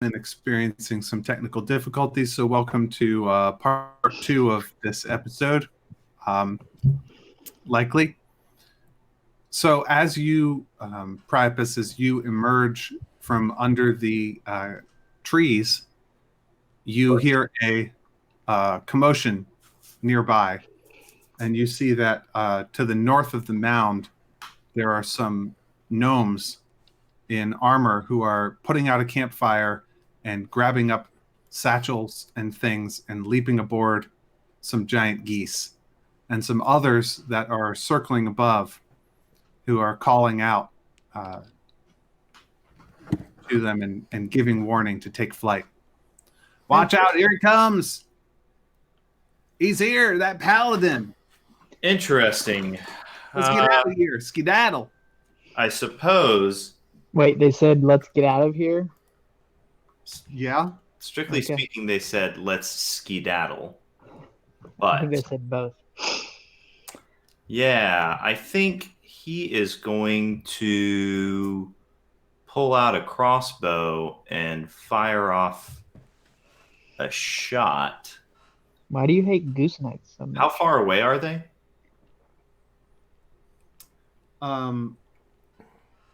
and experiencing some technical difficulties, so welcome to part 2 of this episode. Likely. So as you, Priapus, as you emerge from under the trees, you hear a commotion nearby, and you see that to the north of the mound, there are some gnomes in armor who are putting out a campfire and grabbing up satchels and things and leaping aboard some giant geese, and some others that are circling above who are calling out to them and giving warning to take flight. Watch out, here he comes. He's here, that paladin. Interesting. Let's get out of here. Skedaddle. I suppose. Wait, they said let's get out of here? Yeah. Strictly speaking, they said let's skedaddle. But I think they said both. Yeah, I think he is going to pull out a crossbow and fire off a shot. Why do you hate goose knights so much? How far away are they?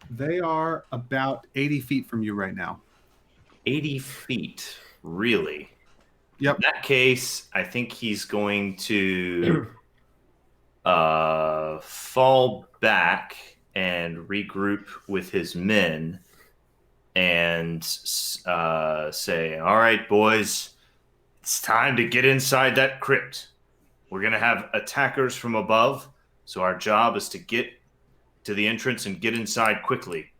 They are about 80 feet from you right now. 80 feet, really? Yep. In that case, I think he's going to fall back and regroup with his men and say, all right, boys, it's time to get inside that crypt. We're going to have attackers from above, so our job is to get to the entrance and get inside quickly.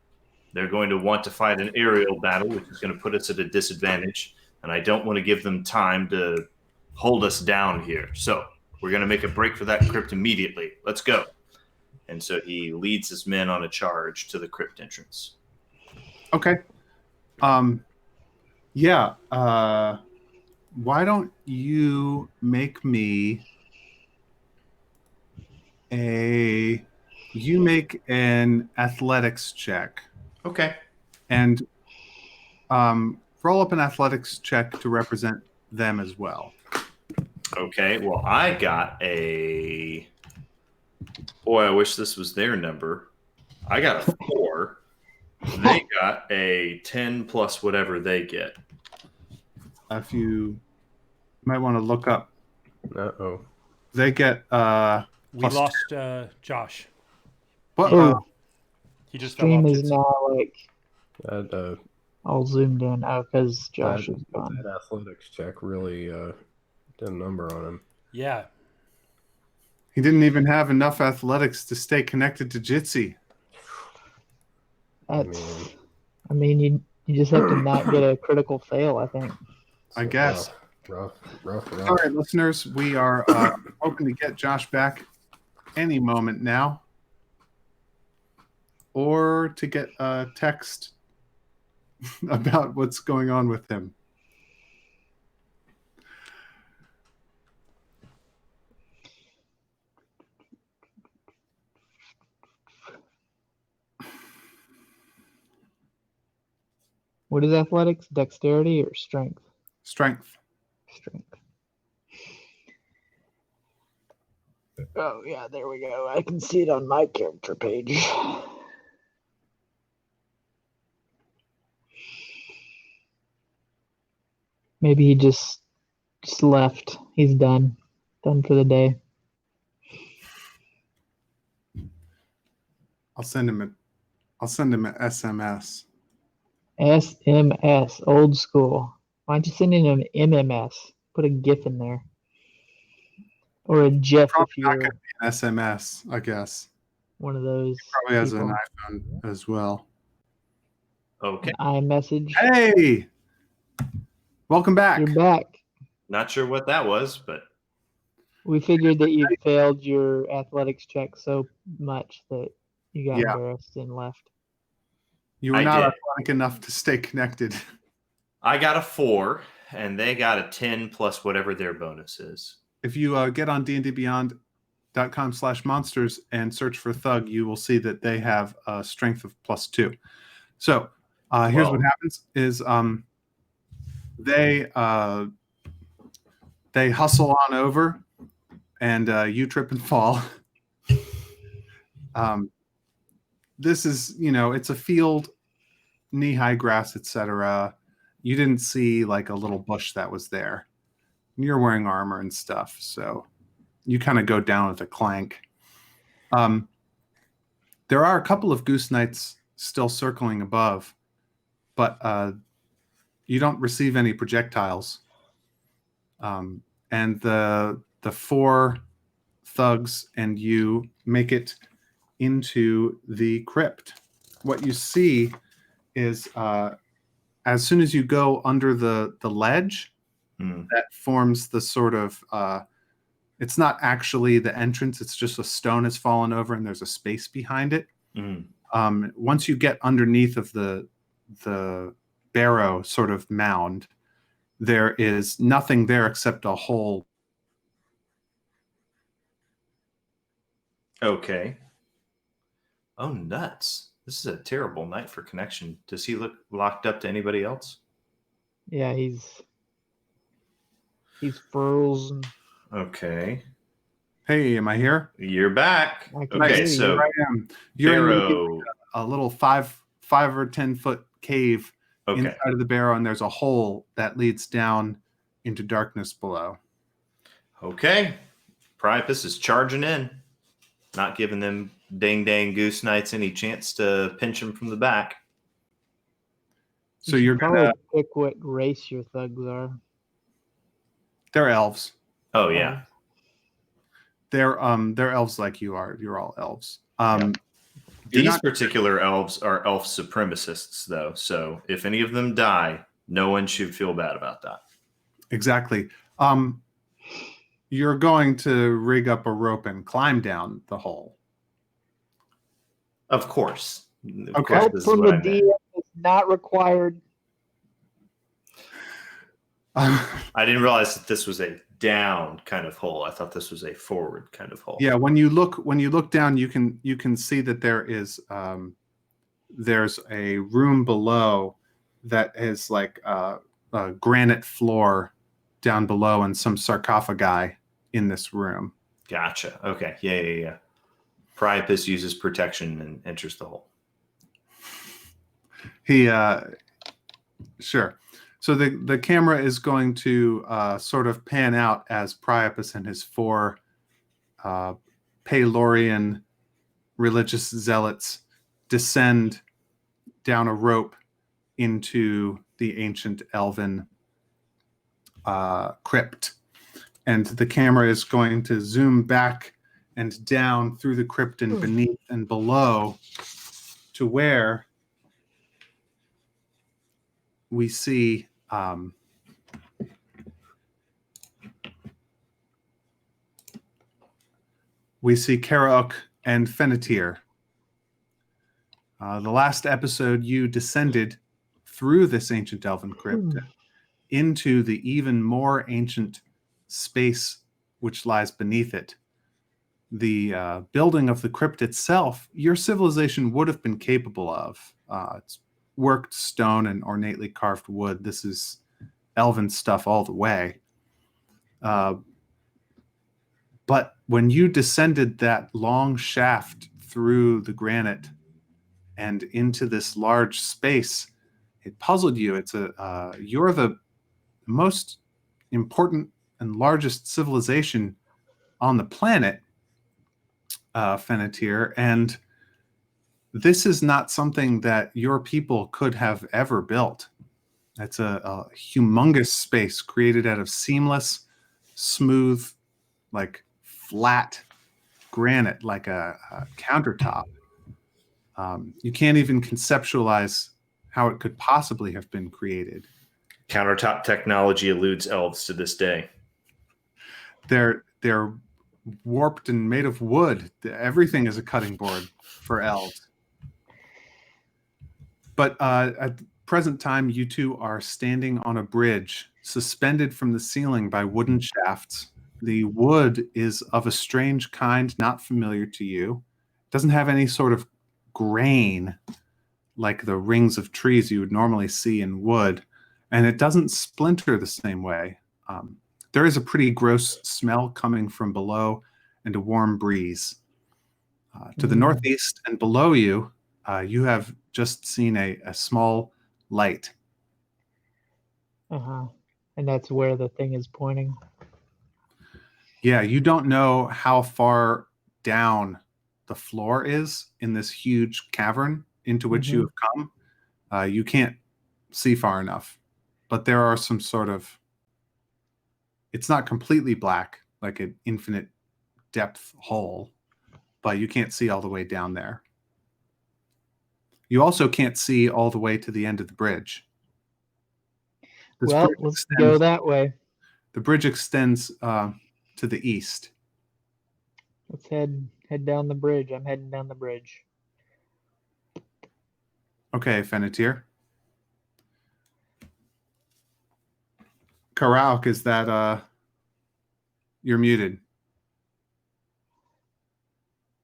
They're going to want to fight an aerial battle, which is going to put us at a disadvantage, and I don't want to give them time to hold us down here. So we're going to make a break for that crypt immediately. Let's go. And so he leads his men on a charge to the crypt entrance. Okay. Yeah. Why don't you make me you make an athletics check. Okay. And roll up an athletics check to represent them as well. Okay, well, I got a... Boy, I wish this was their number. I got a 4. They got a 10 plus whatever they get. If you might want to look up. Uh-oh. They get... we lost Josh. What? He just fell Stream off. is now like That, all zoomed in. Oh, because Josh is gone. that athletics check really did a number on him. Yeah. He didn't even have enough athletics to stay connected to Jitsi. That's. I mean, you just have to not get a critical fail, I think. I guess. Rough. All right, listeners, we are hoping to get Josh back any moment now, or to get a text about what's going on with him. What is athletics? Dexterity or strength? Strength. Strength. Oh, yeah, there we go. I can see it on my character page. Maybe he just left. He's done. Done for the day. I'll send him an SMS. SMS, old school. Why don't you send in an MMS? Put a GIF in there. Or a GIF Probably if not you're going to be an SMS, I guess. one of those. Probably has people. an iPhone as well. Okay. iMessage. Hey! Welcome back. You're back. Not sure what that was, but... We figured that you failed your athletics check so much that you got embarrassed and left. You were I not did. athletic enough to stay connected. I got a 4, and they got a 10 plus whatever their bonus is. If you get on dndbeyond.com/monsters and search for Thug, you will see that they have a strength of +2. So here's what happens is They hustle on over, and you trip and fall. This is, it's a field, knee-high grass, etc. You didn't see like a little bush that was there. You're wearing armor and stuff, so you kind of go down with a clank. There are a couple of goose knights still circling above, but you don't receive any projectiles. And the 4 thugs and you make it into the crypt. What you see is as soon as you go under the ledge, that forms the sort of it's not actually the entrance, it's just a stone has fallen over and there's a space behind it. Once you get underneath of the barrow sort of mound, there is nothing there except a hole. Okay. Oh, nuts. This is a terrible night for connection. Does he look locked up to anybody else? Yeah, he's frozen. Okay. Hey, am I here? You're back. I can hear Okay, you. so Here I am. You're in barrow. a little 5 or 10 foot cave Okay. inside of the barrow, and there's a hole that leads down into darkness below. Okay. Priapus is charging in, not giving them dang goose knights any chance to pinch him from the back. So You you're should probably gonna. pick what race your thugs are. They're elves. Oh yeah. They're elves like you are. You're all elves. Yeah. You're These not- particular elves are elf supremacists, though. So if any of them die, no one should feel bad about that. Exactly. You're going to rig up a rope and climb down the hole. Of course. Of Okay. course, Help this is from what the I meant. DM is not required. I didn't realize that this was a down kind of hole. I thought this was a forward kind of hole. Yeah, when you look down, you can see that there is there's a room below that is like a granite floor down below and some sarcophagi in this room. Gotcha. Okay. Yeah. Priapus uses protection and enters the hole. He sure. So the camera is going to sort of pan out as Priapus and his 4 Palorian religious zealots descend down a rope into the ancient elven crypt. And the camera is going to zoom back and down through the crypt and beneath and below to where we see Karaok and Fennetir. The last episode, you descended through this ancient elven crypt into the even more ancient space which lies beneath it. The building of the crypt itself, your civilization would have been capable of. It's worked stone and ornately carved wood. This is elven stuff all the way. But when you descended that long shaft through the granite and into this large space, it puzzled you. You're the most important and largest civilization on the planet, Fennetir, and this is not something that your people could have ever built. It's a humongous space created out of seamless, smooth, like flat granite, like a countertop. You can't even conceptualize how it could possibly have been created. Countertop technology eludes elves to this day. They're warped and made of wood. Everything is a cutting board for elves. But at the present time, you two are standing on a bridge, suspended from the ceiling by wooden shafts. The wood is of a strange kind, not familiar to you. It doesn't have any sort of grain like the rings of trees you would normally see in wood. and it doesn't splinter the same way. There is a pretty gross smell coming from below and a warm breeze. To the northeast and below you, you have just seen a small light. Uh-huh. And that's where the thing is pointing. Yeah, you don't know how far down the floor is in this huge cavern into which you have come. You can't see far enough, but there are some sort of, it's not completely black, like an infinite depth hole, but you can't see all the way down there. You also can't see all the way to the end of the bridge. This Well, bridge let's extends- go that way. The bridge extends to the east. Let's head down the bridge. I'm heading down the bridge. Okay, Fennetir. Karauk, is that you're muted?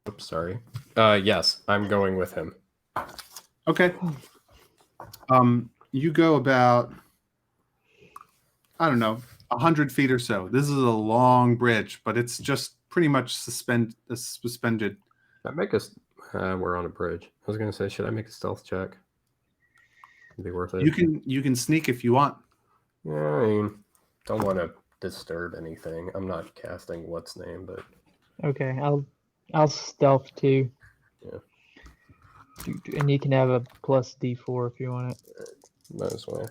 Oops, sorry. Yes, I'm going with him. Okay. You go about, I don't know, 100 feet or so. This is a long bridge, but it's just pretty much suspended. Should I make us? We're on a bridge. I was gonna say, should I make a stealth check? It'd be worth it. You can sneak if you want. Yeah, I mean, don't want to disturb anything. I'm not casting what's name, but Okay, I'll stealth too. Yeah. And you can have a plus D4 if you want it. might as well.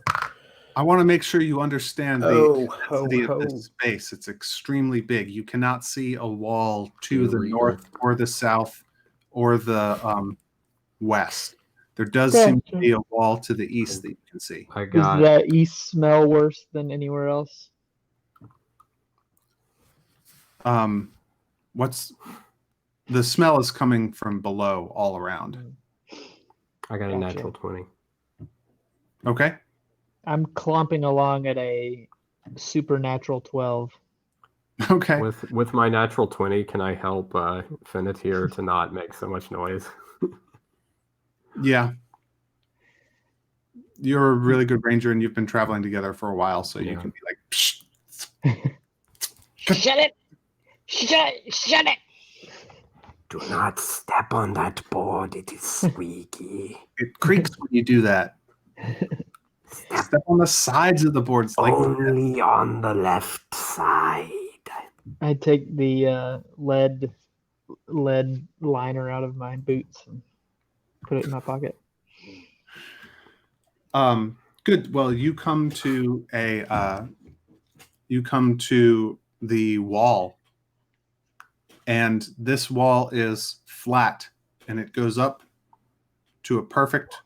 I want to make sure you understand the density ho. of this space. It's extremely big. You cannot see a wall to the Illegal. north or the south or the west. There does seem to be a wall to the east that you can see. I Does got. the east smell worse than anywhere else? What's the smell is coming from below all around. I got a Gotcha. natural 20. Okay. I'm clomping along at a supernatural 12. Okay. With my natural 20, can I help Fennetir to not make so much noise? Yeah. You're a really good ranger and you've been traveling together for a while, so you Yeah. can be like, psh. Shut it! Shut it! Do not step on that board. It is squeaky. It creaks when you do that. Step on the sides of the boards. Like Only on the left side. I take the lead liner out of my boots and put it in my pocket. Good. Well, you come to the wall, and this wall is flat, and it goes up to a perfect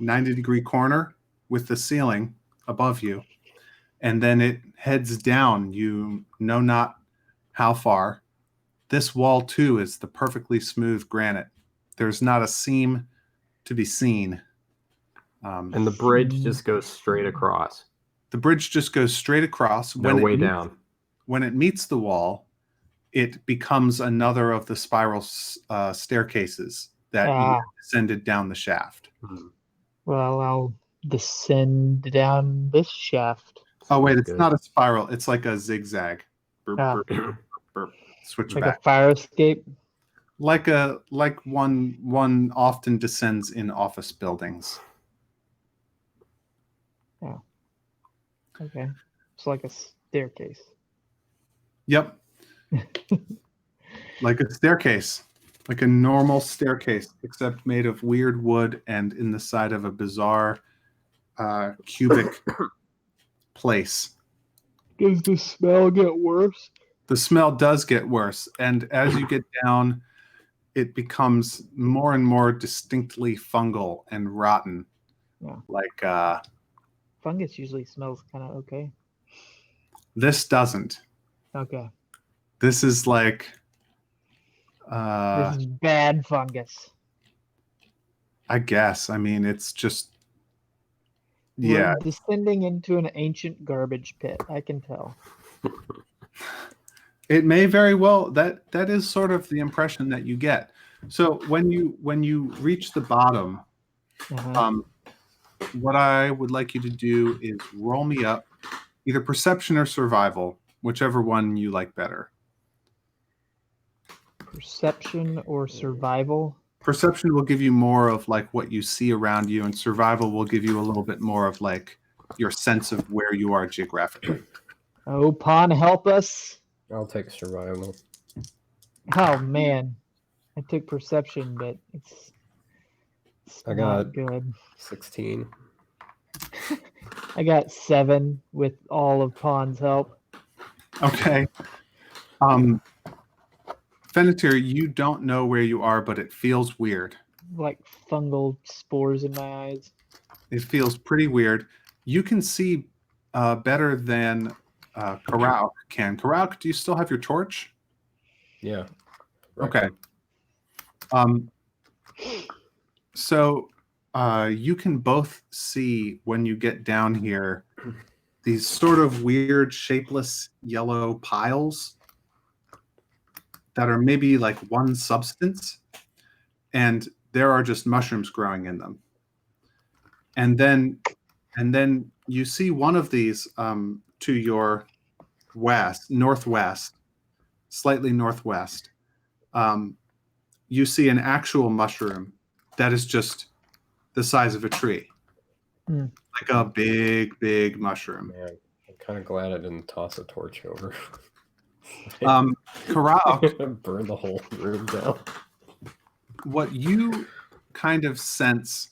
90-degree corner with the ceiling above you, and then it heads down. You know not how far. This wall too is the perfectly smooth granite. There's not a seam to be seen. And the bridge just goes straight across. The bridge just goes straight across. No way down. When it meets the wall, it becomes another of the spiral staircases that you descended down the shaft. Well, I'll descend down this shaft. Oh wait, it's Good. not a spiral. It's like a zigzag. Burp, Ah. burp, burp, burp. Switch Like back. a fire escape. Like one often descends in office buildings. Okay. It's like a staircase. Yep. Like a staircase. Like a normal staircase, except made of weird wood and in the side of a bizarre cubic place. Does the smell get worse? The smell does get worse, and as you get down, it becomes more and more distinctly fungal and rotten. Yeah. Like Fungus usually smells kind of okay. this doesn't. Okay. This is like This is bad fungus. I guess. I mean, it's just yeah. We're descending into an ancient garbage pit. I can tell. It may very well that is sort of the impression that you get. So when you reach the bottom, Uh-huh. what I would like you to do is roll me up either perception or survival, whichever one you like better. Perception or survival? Perception will give you more of like what you see around you, and survival will give you a little bit more of like your sense of where you are geographically. Oh, Pawn, help us. I'll take survival. Oh, man. I took perception, but it's I not got good. 16. I got 7 with all of Pawn's help. Okay. Fennetir, you don't know where you are, but it feels weird. Like fungal spores in my eyes. It feels pretty weird. You can see better than Karauk can. Karauk, do you still have your torch? Yeah. Okay. So you can both see when you get down here these sort of weird, shapeless yellow piles that are maybe like one substance, and there are just mushrooms growing in them. And then you see one of these to your northwest, slightly northwest. You see an actual mushroom that is just the size of a tree. Hmm. Like a big, big mushroom. Man, I'm kind of glad I didn't toss a torch over. Karauk, Burn the whole room down. what you kind of sense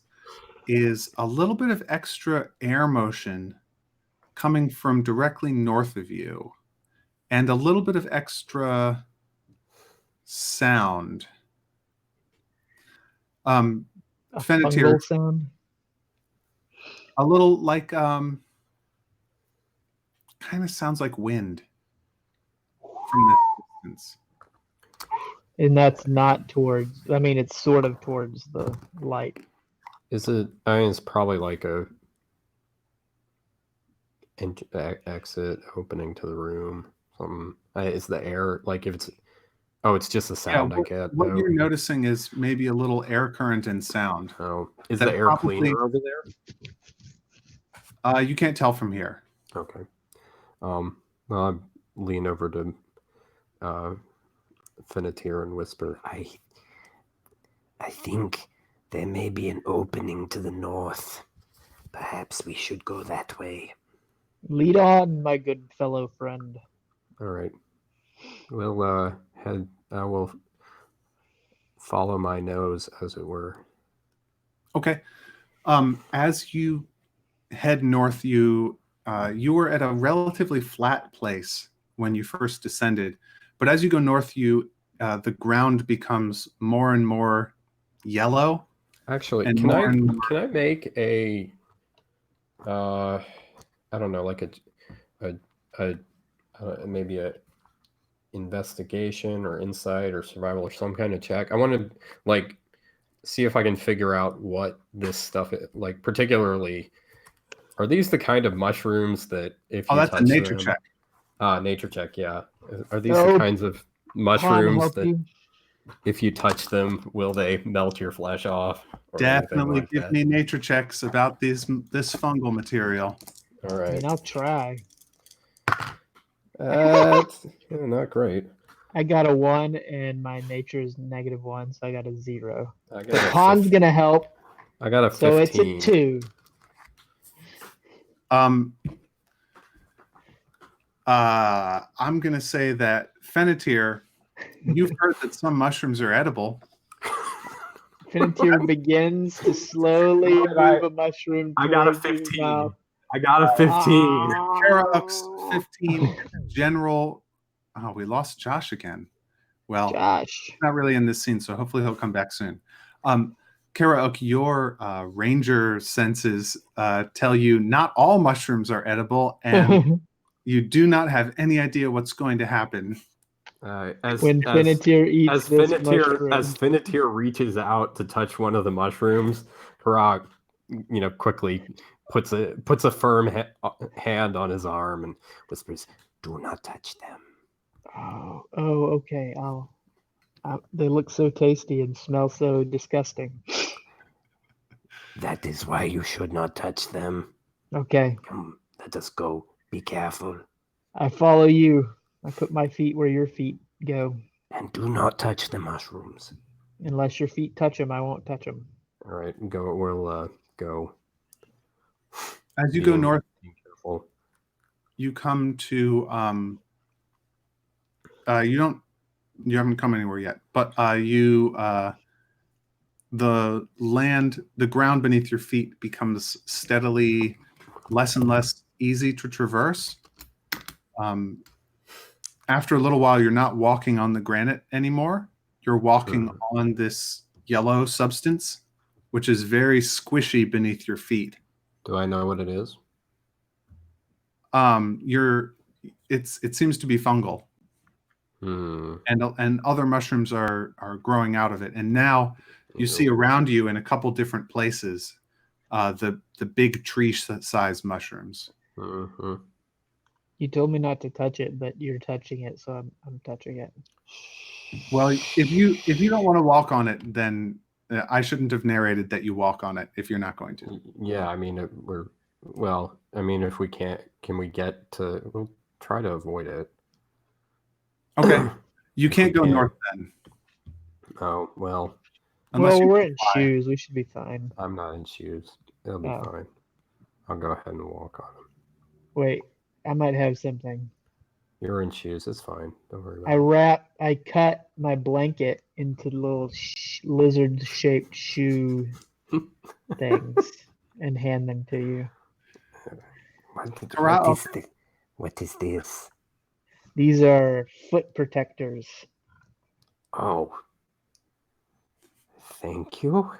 is a little bit of extra air motion coming from directly north of you, and a little bit of extra sound. A Fennetir, fungal sound. a little like kind of sounds like wind from the distance. And that's not towards, I mean, it's sort of towards the light. Is it? I mean, it's probably like a exit opening to the room. Something. Is the air like if it's? Oh, it's just the sound I get. What though. you're noticing is maybe a little air current and sound. Oh, is that the air probably- cleaner over there? You can't tell from here. Okay. Well, I lean over to Fennetir and whisper, I think there may be an opening to the north. Perhaps we should go that way. Lead on, my good fellow friend. all right. We'll head. I will follow my nose, as it were. Okay. As you head north, you were at a relatively flat place when you first descended, but as you go north, the ground becomes more and more yellow. Actually, And can more and more- I make a I don't know, like maybe a investigation or insight or survival or some kind of check. I want to like see if I can figure out what this stuff is. Like, particularly, are these the kind of mushrooms that if you that's touch a nature them, check. nature check, yeah. Are these Oh, the kinds of Pawn, mushrooms help that you. if you touch them, will they melt your flesh off? Or anything Definitely like give that? me nature checks about this fungal material. All I right. mean, I'll try. That's not great. I got a 1 and my nature is -1, so I got a 0. I But got a Pawn's gonna help, I got a 15. so it's a 2. I'm gonna say that Fennetir, you've heard that some mushrooms are edible. Fennetir begins to slowly move a mushroom. I got a towards his 15. mouth. I got a 15. Karauk's 15 general. Oh, we lost Josh again. Well, Josh. not really in this scene, so hopefully he'll come back soon. Karauk, your ranger senses tell you not all mushrooms are edible, and you do not have any idea what's going to happen. When Fennetir eats this mushroom. As Fennetir reaches out to touch one of the mushrooms, Karauk, quickly puts a firm hand on his arm and whispers, Do not touch them. Oh, okay. They look so tasty and smell so disgusting. That is why you should not touch them. Okay, Come, let us go. Be careful. I follow you. I put my feet where your feet go. And do not touch the mushrooms. Unless your feet touch them, I won't touch them. All right, go. We'll go. As you go north, Being careful. you come to you haven't come anywhere yet, but the ground beneath your feet becomes steadily less and less easy to traverse. After a little while, you're not walking on the granite anymore. You're walking on this yellow substance, which is very squishy beneath your feet. Do I know what it is? It seems to be fungal. And other mushrooms are growing out of it. And now you see around you in a couple different places the big tree-sized mushrooms. Mm-hmm. You told me not to touch it, but you're touching it, so I'm touching it. Well, if you don't want to walk on it, then I shouldn't have narrated that you walk on it if you're not going to. Yeah, I mean, if we can't, can we get to? We'll try to avoid it. Okay, you If can't we go can. north then. Oh well, Unless Well, you we're in fly. shoes. We should be fine. I'm not in shoes. It'll be Oh. fine. I'll go ahead and walk on them. Wait, I might have something. You're in shoes. It's fine. Don't worry about it. I cut my blanket into little lizard-shaped shoe things and hand them to you. What is this? These are foot protectors. Oh. Thank you.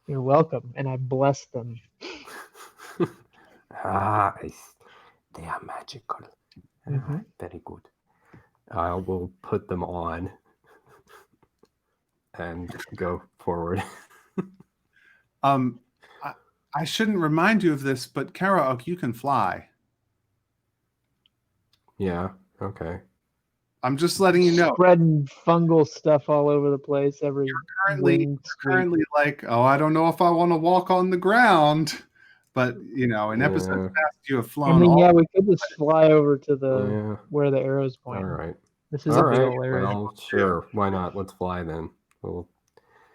You're welcome, and I bless them. They are magical. Mhm. Very good. I will put them on and go forward. I shouldn't remind you of this, but Karaok, you can fly. Yeah. Okay. I'm just letting you know. Spreading fungal stuff all over the place. Every Currently, winged sweep. currently, like, oh, I don't know if I want to walk on the ground, but in episodes past, you have I flown mean, all. yeah, we could just fly over to the Yeah. where the arrows All point. right. This is All a big right. old area. Well, sure. Why not? Let's fly then. We'll.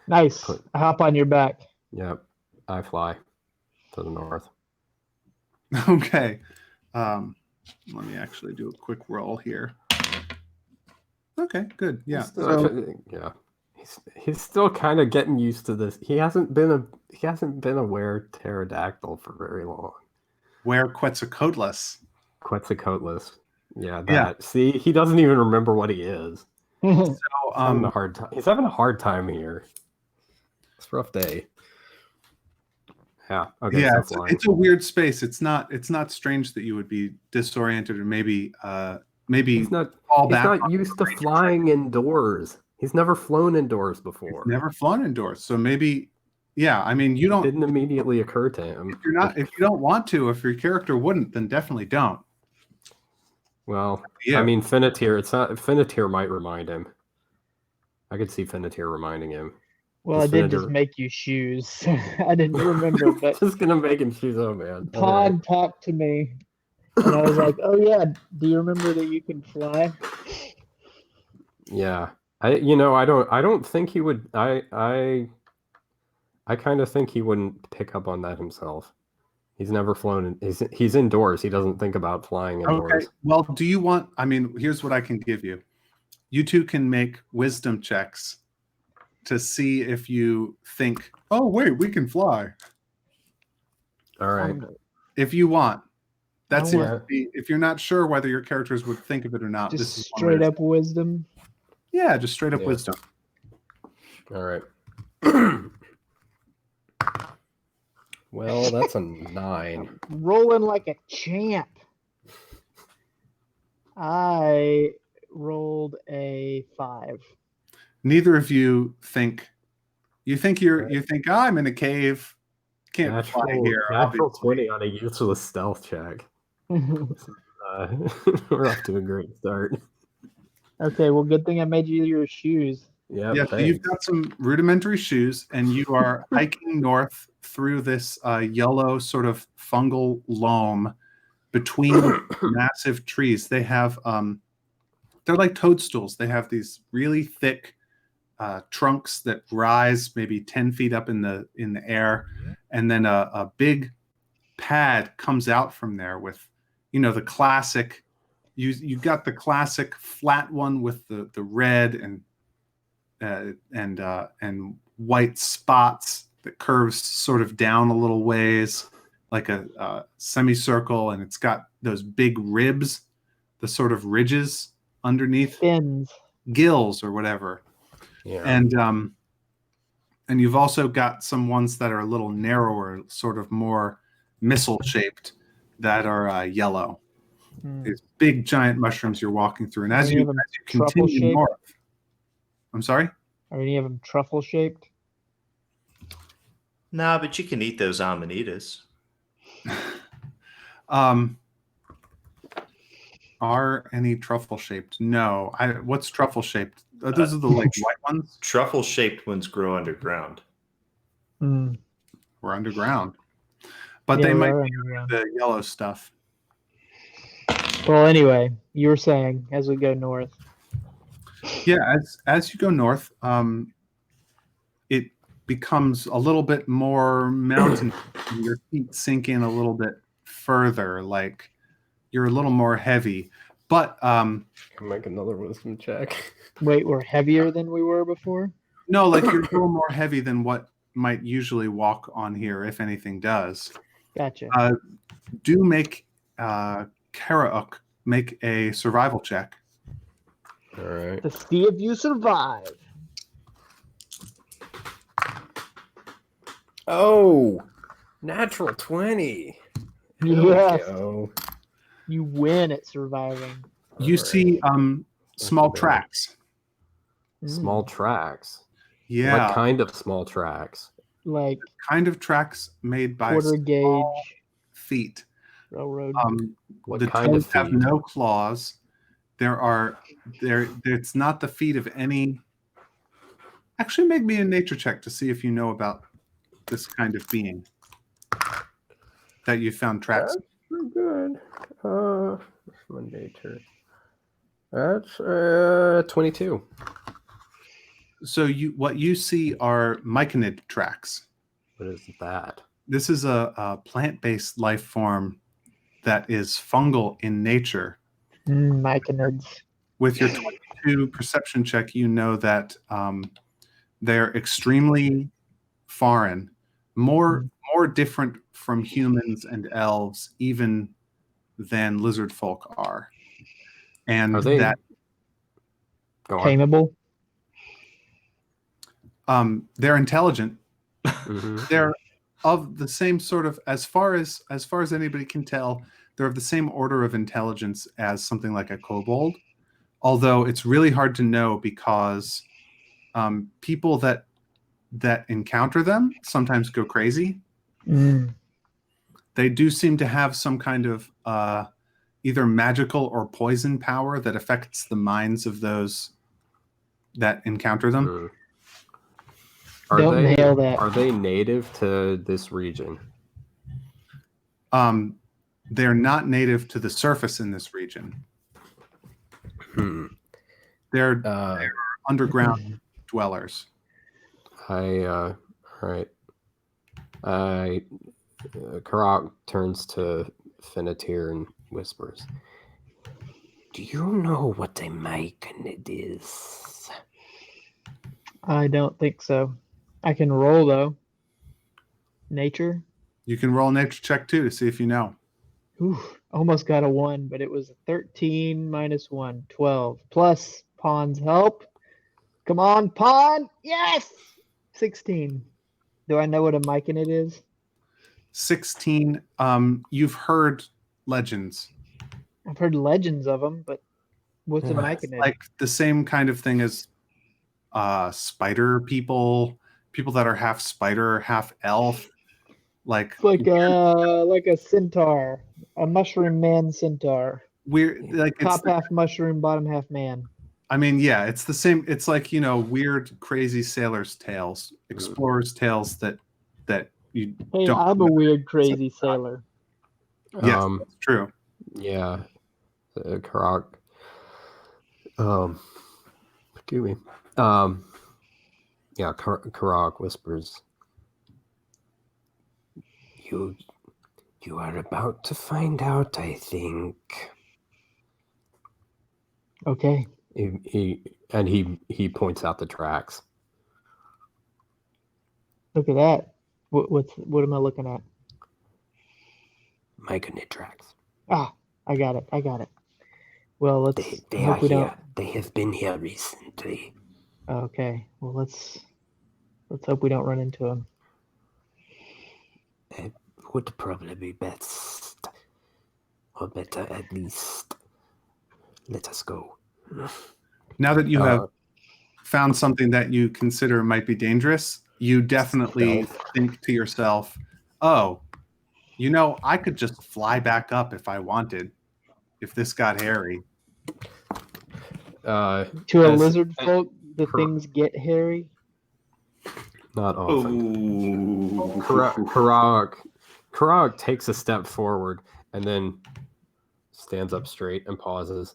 Nice. I hop on your back. Yep. I fly to the north. Okay, let me actually do a quick roll here. Okay, good. Yeah. Yeah. He's still kind of getting used to this. He hasn't been a were pterodactyl for very long. Where Quetzalcoatlus. Quetzalcoatlus. Yeah, that. Yeah. See, he doesn't even remember what he is. So, He's having a hard time. He's having a hard time here. It's a rough day. Yeah. Okay. yeah, So it's a weird space. It's not strange that you would be disoriented or maybe he's not. fall He's back. not used to flying indoors. He's never flown indoors before. Never flown indoors, so maybe. Yeah, I mean, you It don't. didn't immediately occur to him. If you don't want to, if your character wouldn't, then definitely don't. Well, Yeah. I mean, Finnetir. It's not. Finnetir might remind him. I could see Finnetir reminding him. Well, I Just did just Finnetir- make you shoes. I didn't remember, but just gonna make him choose. Oh man. Pod talked to me, and I was like, "Oh yeah, do you remember that you can fly?" Yeah. I don't think he would. I kind of think he wouldn't pick up on that himself. He's never flown. He's indoors. He doesn't think about flying indoors. Okay. Well, do you want? I mean, here's what I can give you. You two can make wisdom checks to see if you think, oh wait, we can fly. All right. If you want. That I seems want- to be, if you're not sure whether your characters would think of it or not. Just this is one way straight to- up wisdom. Yeah, just straight up Yeah. wisdom. All right. Well, that's a 9. Rolling like a champ. I rolled a 5. Neither of you think. You think I'm in a cave. Can't fly here. Natural Obviously. 20 on a useless stealth check. We're off to a great start. Okay, well, good thing I made you your shoes. Yeah, Yeah, so you've got some rudimentary shoes, and you are hiking north through this yellow sort of fungal loam between massive trees. They have they're like toadstools. They have these really thick trunks that rise maybe 10 feet up in the air, and then a big pad comes out from there with, the classic. You got the classic flat one with the red and white spots that curves sort of down a little ways, like a semicircle, and it's got those big ribs, the sort of ridges underneath, Fins. gills or whatever. Yeah. And you've also got some ones that are a little narrower, sort of more missile shaped, that are yellow. These big giant mushrooms you're walking through, and Are as any you of them continue truffle-shaped? north, I'm sorry. Are any of them truffle shaped? Nah, but you can eat those amanitas. Are any truffle shaped? No. What's truffle shaped? Those are the like white ones. Truffle shaped ones grow underground. Mm. We're underground, but Yeah, they we might are be underground. the yellow stuff. Well, anyway, you were saying as we go north. Yeah, as you go north, it becomes a little bit more mountain. Your feet sink in a little bit further, like you're a little more heavy. But Make another wisdom check. Wait, we're heavier than we were before? no, like you're a little more heavy than what might usually walk on here, if anything does. Gotcha. Do make Karauk make a survival check. All right. To see if you survive. Oh, natural 20. Here we Yes. go. You win at surviving. You All see small bad. tracks. Small tracks. Yeah. What kind of small tracks? Like Kind of tracks made by quarter small gauge feet. railroad. What The kind of toes have feet? no claws. It's not the feet of any. Actually, make me a nature check to see if you know about this kind of being that you found tracks. That's pretty good. What's my nature? That's 22. So what you see are myconid tracks. What is that? This is a plant-based life form that is fungal in nature. Myconids. With your 22 perception check, you know that they're extremely foreign, more different from humans and elves, even than lizard folk are. And Are they? that Go on. Tameable. they're intelligent. Mhm. They're of the same sort of, as far as anybody can tell, they're of the same order of intelligence as something like a kobold. Although it's really hard to know because people that encounter them sometimes go crazy. They do seem to have some kind of either magical or poison power that affects the minds of those that encounter them. Mm. Don't nail that. Are they native to this region? They're not native to the surface in this region. They're underground dwellers. All right. Karak turns to Finnetir and whispers, Do you know what a myconid is? I don't think so. I can roll though. Nature. You can roll a nature check too to see if you know. Ooh, almost got a 1, but it was a 13 minus 1, 12. Plus Pawn's help. Come on, Pawn! Yes! 16. Do I know what a myconid is? 16. You've heard legends. I've heard legends of them, but what's a myconid? Like the same kind of thing as spider people that are half spider, half elf. Like It's like a centaur, a mushroom man centaur. we're like it's Top half mushroom, bottom half man. I mean, yeah, it's the same. It's like, weird, crazy sailors' tales, explorers' tales that you Hey, don't. I'm a weird, crazy sailor. Yes, that's true. Yeah, Karak. Excuse me. Yeah, Karak whispers. You are about to find out, I think. Okay. He points out the tracks. Look at that. What am I looking at? Myconid tracks. Ah, I got it. Well, let's They hope are we here. don't. They have been here recently. Okay. Well, let's hope we don't run into him. It would probably be best, or better at least. Let us go. Now that you have found something that you consider might be dangerous, you definitely think to yourself, oh, I could just fly back up if I wanted, if this got hairy. To a lizard folk, the Kar- things get hairy. Not often. Ooh. Karak takes a step forward and then stands up straight and pauses,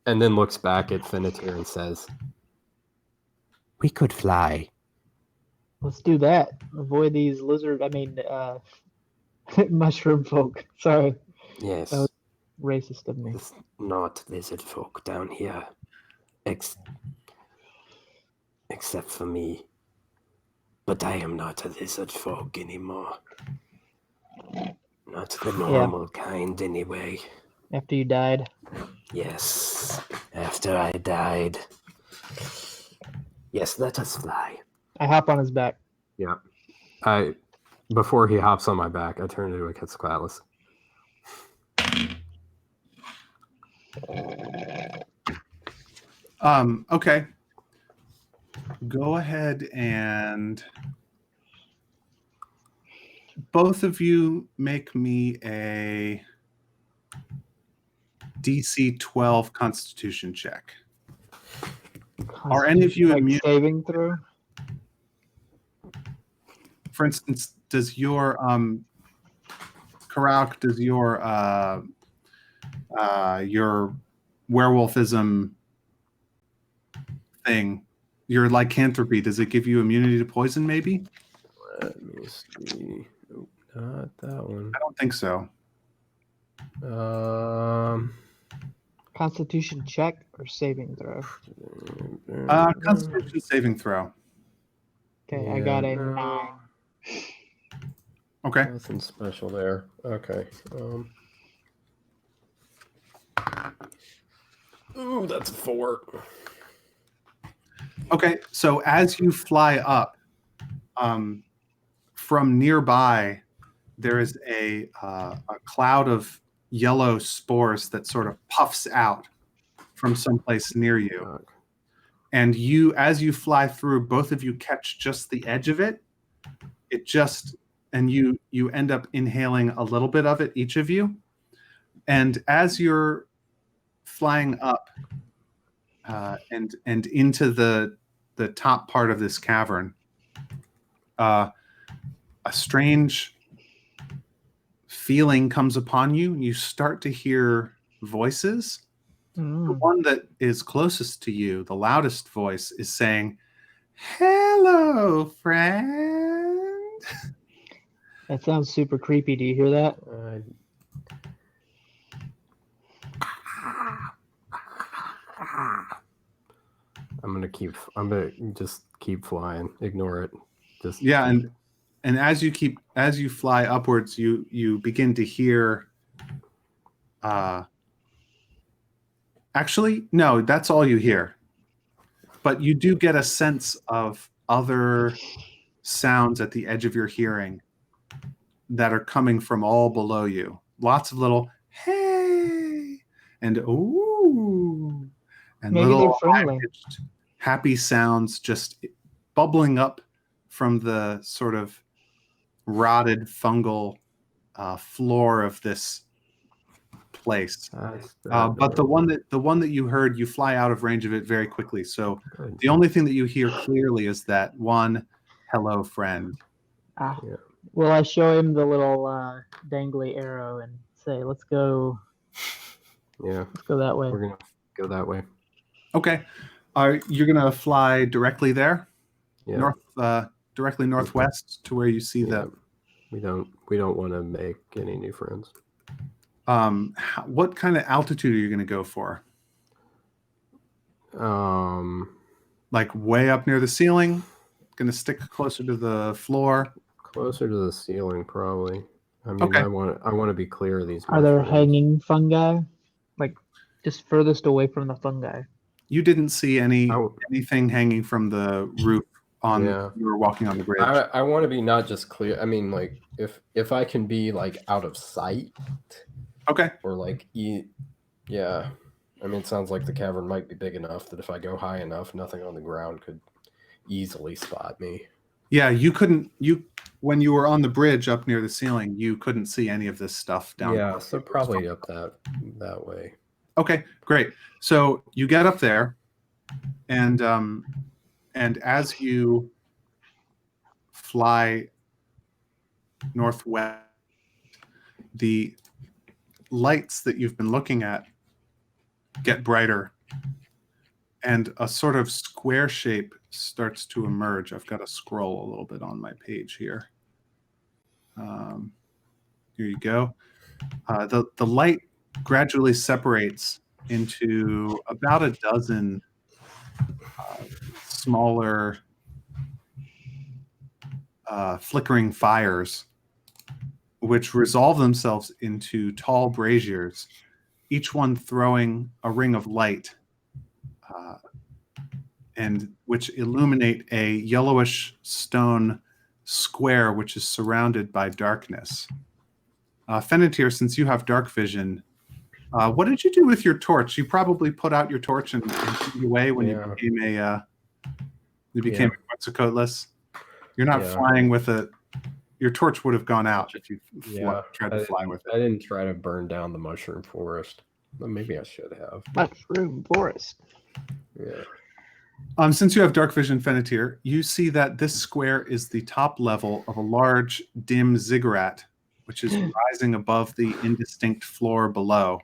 and then looks back at Finnetir and says, We could fly. Let's do that. Avoid these mushroom folk. Sorry, Yes, that was racist of me. there's not lizard folk down here. Except for me. But I am not a lizard folk anymore. Not the normal kind, anyway. After you died. Yes, after I died. Yes, let us fly. I hop on his back. "Yeah." Before he hops on my back, I turn into a Quetzalcoatlus. Okay. Go ahead and both of you make me a DC 12 Constitution check. Are any of you like immune? saving throw? For instance, does your Karak, does your werewolfism thing, your lycanthropy, does it give you immunity to poison? Maybe. Let me see. Nope, not that one. I don't think so. Constitution check or saving throw? Constitution saving throw. Okay, Yeah, I got a no. 9. Okay. Nothing special there. Okay. Ooh, that's a 4. Okay, so as you fly up, from nearby, there is a cloud of yellow spores that sort of puffs out from someplace near you. Okay. And as you fly through, both of you catch just the edge of it. And you end up inhaling a little bit of it, each of you. And as you're flying up and into the top part of this cavern, a strange feeling comes upon you. You start to hear voices. The one that is closest to you, the loudest voice, is saying, "Hello, friend." That sounds super creepy. Do you hear that? I'm gonna just keep flying. Ignore it. Just Yeah, and as you fly upwards, you begin to hear. Actually, no, that's all you hear. But you do get a sense of other sounds at the edge of your hearing that are coming from all below you. Lots of little "hey" and "ooh" and Maybe they're little friendly. high-pitched, happy sounds just bubbling up from the sort of rotted fungal floor of this place. That's But the one that you heard, you fly out of range of it very quickly. So Good. the only thing that you hear clearly is that one "hello, friend." Ah. Yeah. Will I show him the little dangly arrow and say, "Let's go Yeah, that way"? we're gonna go that way. Okay, you're gonna fly directly there, Yeah. directly northwest to where you see Yeah. We don't want to make any new friends. what kind of altitude are you gonna go for? Like way up near the ceiling? Gonna stick closer to the floor? Closer to the ceiling, probably. I mean, Okay. I want to be clear of these. Are there mushrooms. hanging fungi? Like just furthest away from the fungi. You didn't see Oh. anything hanging from the roof on Yeah. you were walking on the bridge. I want to be not just clear. I mean, like if I can be like out of sight, Okay. or like yeah. I mean, it sounds like the cavern might be big enough that if I go high enough, nothing on the ground could easily spot me. Yeah, when you were on the bridge up near the ceiling, you couldn't see any of this stuff down. Yeah, so probably up that way. Okay, great. So you get up there, and as you fly northwest, the lights that you've been looking at get brighter, and a sort of square shape starts to emerge. I've got to scroll a little bit on my page here. Here you go. The light gradually separates into about a dozen smaller flickering fires, which resolve themselves into tall braziers, each one throwing a ring of light, and which illuminate a yellowish stone square which is surrounded by darkness. Fennetir, since you have dark vision, what did you do with your torch? You probably put out your torch and put it away when you became a Quetzalcoatlus. You're not flying with it. Your torch would have gone out if you tried to fly with it. I didn't try to burn down the mushroom forest. But maybe I should have. Mushroom forest. Yeah. Since you have dark vision, Fennetir, you see that this square is the top level of a large, dim ziggurat, which is rising above the indistinct floor below.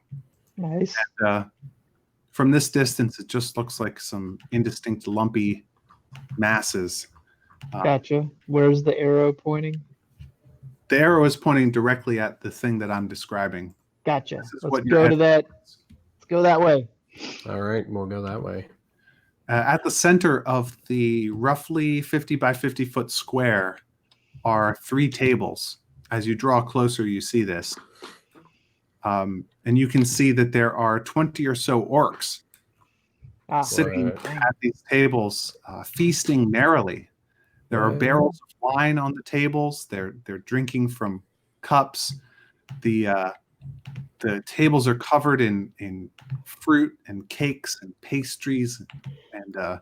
Nice. And, from this distance, it just looks like some indistinct, lumpy masses. Gotcha. Where's the arrow pointing? The arrow is pointing directly at the thing that I'm describing. Gotcha. This is Let's what your go head to that. Let's go that way. All right, we'll go that way. At the center of the roughly 50 by 50 foot square are 3 tables. As you draw closer, you see this. And you can see that there are 20 or so orcs sitting at these tables, feasting merrily. There are barrels of wine on the tables. They're drinking from cups. The tables are covered in fruit and cakes and pastries and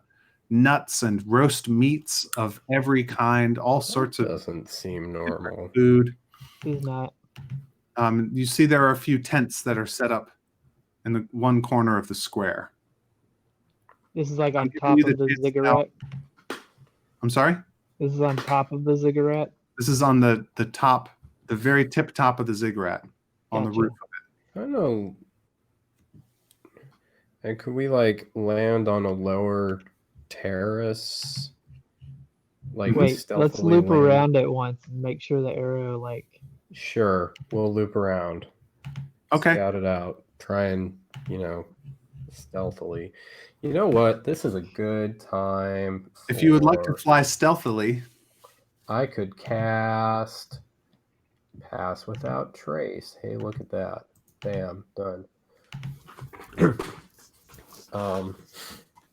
nuts and roast meats of every kind. All sorts of doesn't seem normal food. He's not. You see, there are a few tents that are set up in the one corner of the square. This is like on top of the ziggurat. I'm sorry? This is on top of the ziggurat. This is on the top, the very tip top of the ziggurat, on the roof of it. I don't know. And could we like land on a lower terrace? Like wait, let's loop around it once and make sure the arrow like. Sure, we'll loop around. Okay. Scout it out. Try and stealthily. You know what? This is a good time. If you would like to fly stealthily, I could cast Pass Without Trace. Hey, look at that. Bam, done.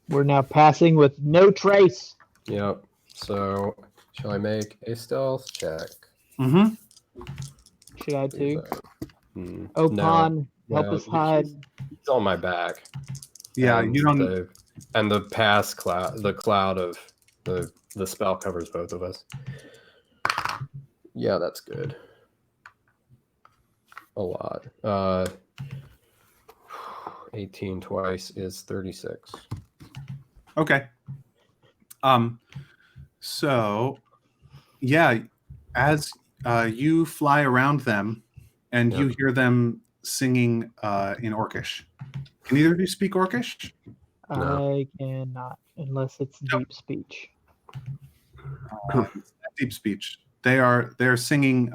We're now passing with no trace. Yep. So, shall I make a stealth check? Mm-hmm. Should I too? Opon, help us hide. He's on my back. Yeah, and you don't. And the pass cloud, the cloud of the spell covers both of us. Yeah, that's good. A lot. 18 twice is 36. Okay. So, yeah, as you fly around them, and you hear them singing in Orcish. Can either of you speak Orcish? No. I cannot, unless it's deep speech. It's not deep speech. They're singing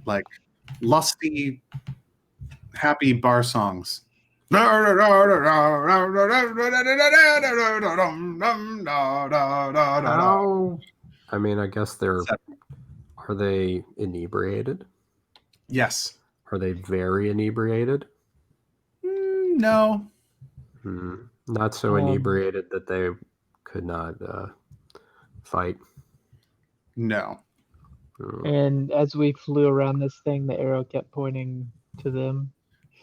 like lusty, happy bar songs. How? I mean, I guess they're. Are they inebriated? Yes. Are they very inebriated? No. Not so inebriated that they could not fight. No. And as we flew around this thing, the arrow kept pointing to them.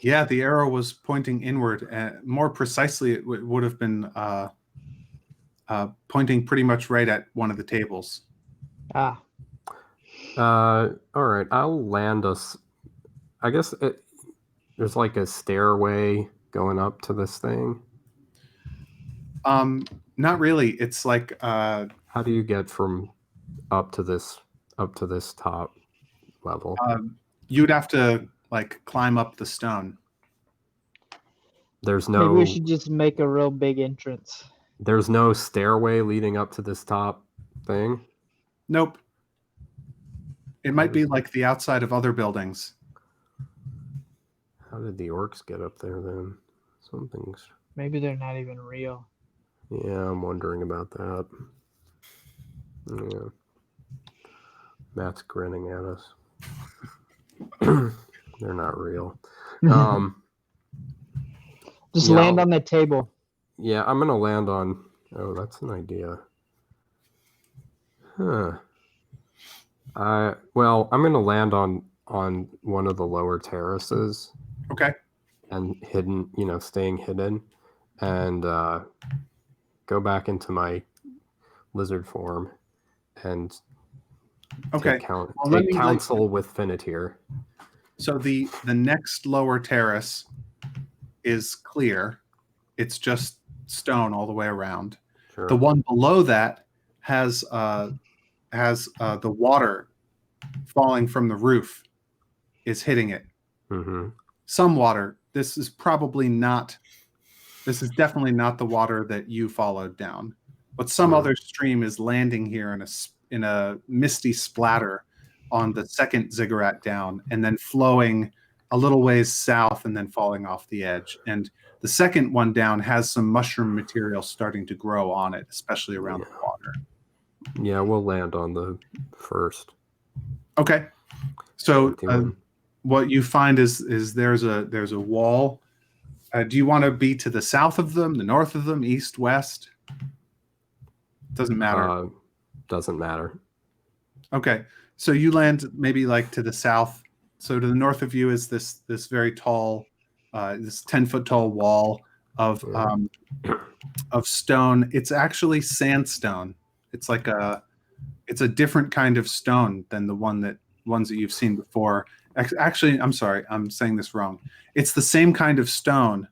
Yeah, the arrow was pointing inward. More precisely, it would have been pointing pretty much right at one of the tables. Ah, All right, I'll land us. I guess there's like a stairway going up to this thing. Not really. It's like how do you get from up to this top level? You'd have to like climb up the stone. There's maybe no. we should just make a real big entrance. There's no stairway leading up to this top thing. Nope. It might be like the outside of other buildings. How did the orcs get up there then? Something's. Maybe they're not even real. Yeah, I'm wondering about that. Yeah. Matt's grinning at us. They're not real. Just land on the table. Yeah, I'm gonna land on. Oh, that's an idea. Huh. Well, I'm gonna land on one of the lower terraces. Okay. And hidden, staying hidden, and go back into my lizard form, and take counsel with Finnetir. So the next lower terrace is clear. It's just stone all the way around. Sure. The one below that has the water falling from the roof is hitting it. Mm-hmm. Some water. This is definitely not the water that you followed down. But some other stream is landing here in a misty splatter on the second ziggurat down, and then flowing a little ways south and then falling off the edge. And the second one down has some mushroom material starting to grow on it, especially around the water. Yeah, we'll land on the first. Okay. So what you find is there's a wall. Do you want to be to the south of them, the north of them, east, west? Doesn't matter. Doesn't matter. Okay. So you land maybe like to the south. So to the north of you is this very tall, this 10-foot tall wall of stone. It's actually sandstone. It's like it's a different kind of stone than the ones that you've seen before. Actually, I'm sorry, I'm saying this wrong. It's the same kind of stone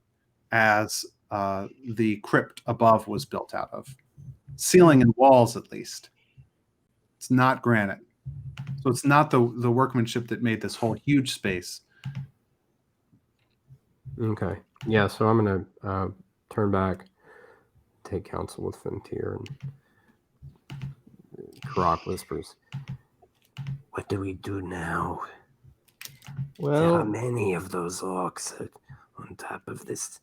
as the crypt above was built out of. Ceiling and walls, at least. It's not granite. So it's not the workmanship that made this whole huge space. Okay. Yeah, so I'm going to turn back, take counsel with Finnetir, and Karak whispers, "What do we do now? Well, there are many of those orcs on top of this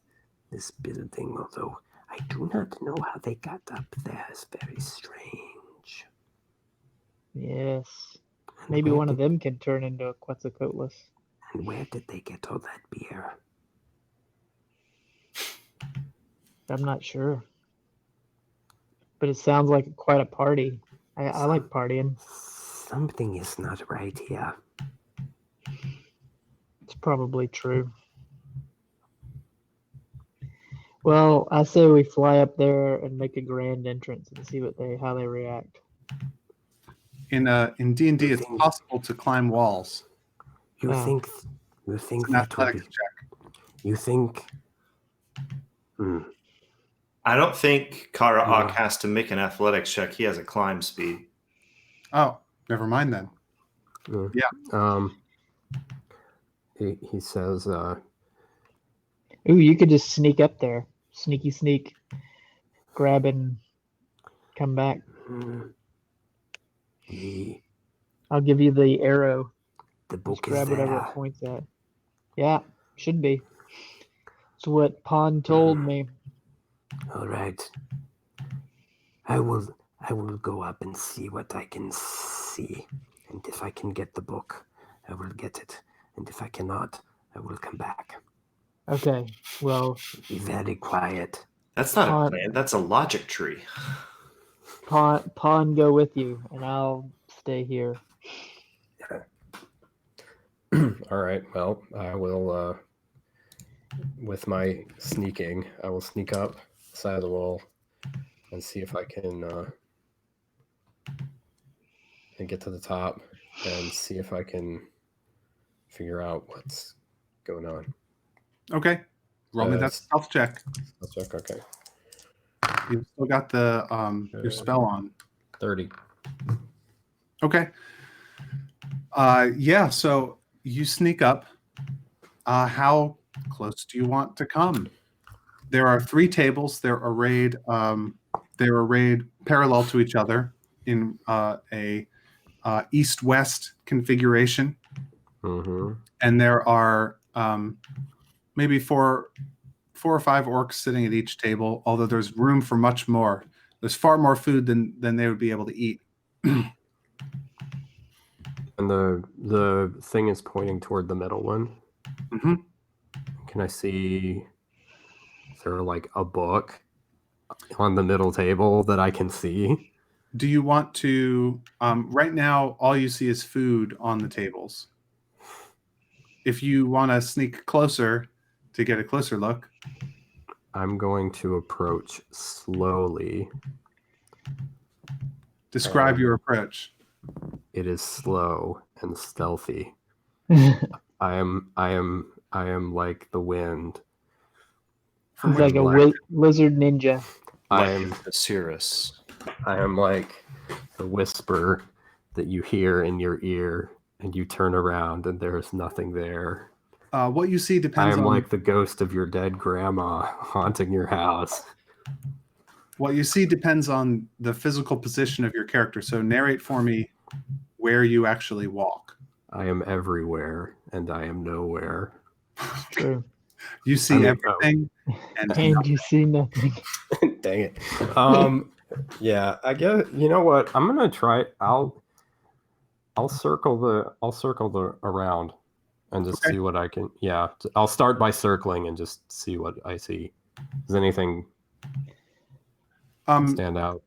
building, although I do not know how they got up there. It's very strange." Yes. Maybe one of them can turn into a Quetzalcoatlus. And where did they get all that beer? I'm not sure. But it sounds like quite a party. I like partying. Something is not right here. It's probably true. Well, I say we fly up there and make a grand entrance and see how they react. In D&D, it's possible to climb walls. You think It's an athletics check. You think I don't think Karaak Yeah. has to make an athletics check. He has a climb speed. Oh, never mind then. He says, Ooh, you could just sneak up there. Sneaky sneak. Grab and come back. The I'll give you the arrow. Just book is grab whatever it there. points at. Yeah, should be. It's what Pon told me. All right. I will go up and see what I can see. And if I can get the book, I will get it. And if I cannot, I will come back. Okay, well, Be very quiet. That's not a Pon, plan. That's a logic tree. Pon go with you, and I'll stay here. all right, well, I will, with my sneaking, I will sneak up the side of the wall and see if I can and get to the top and see if I can figure out what's going on. Okay. Roll me that stealth check. Let's check. Okay. You've still got the your spell on. 30. Okay. Yeah, so you sneak up. How close do you want to come? There are 3 tables. They're arrayed parallel to each other in a east-west configuration. Mm-hmm. And there are maybe four or 5 orcs sitting at each table, although there's room for much more. There's far more food than they would be able to eat. And the thing is pointing toward the middle one. Mm-hmm. Can I see? Is there like a book on the middle table that I can see? Do you want to? Right now, all you see is food on the tables. If you want to sneak closer to get a closer look, I'm going to approach slowly. describe your approach. It is slow and stealthy. I am like the wind. From He's which like a lizard ninja. I am Cirrus. I am like the whisper that you hear in your ear, and you turn around and there is nothing there. What you see I depends am on like the ghost of your dead grandma haunting your house. what you see depends on the physical position of your character. So narrate for me where you actually walk. I am everywhere, and I am nowhere. True. You see everything, and And you see nothing. Dang it. Yeah, I guess you know what? I'm gonna try. I'll circle the around and just see what I can. Yeah, I'll start by circling and just see what I see. Does anything stand out?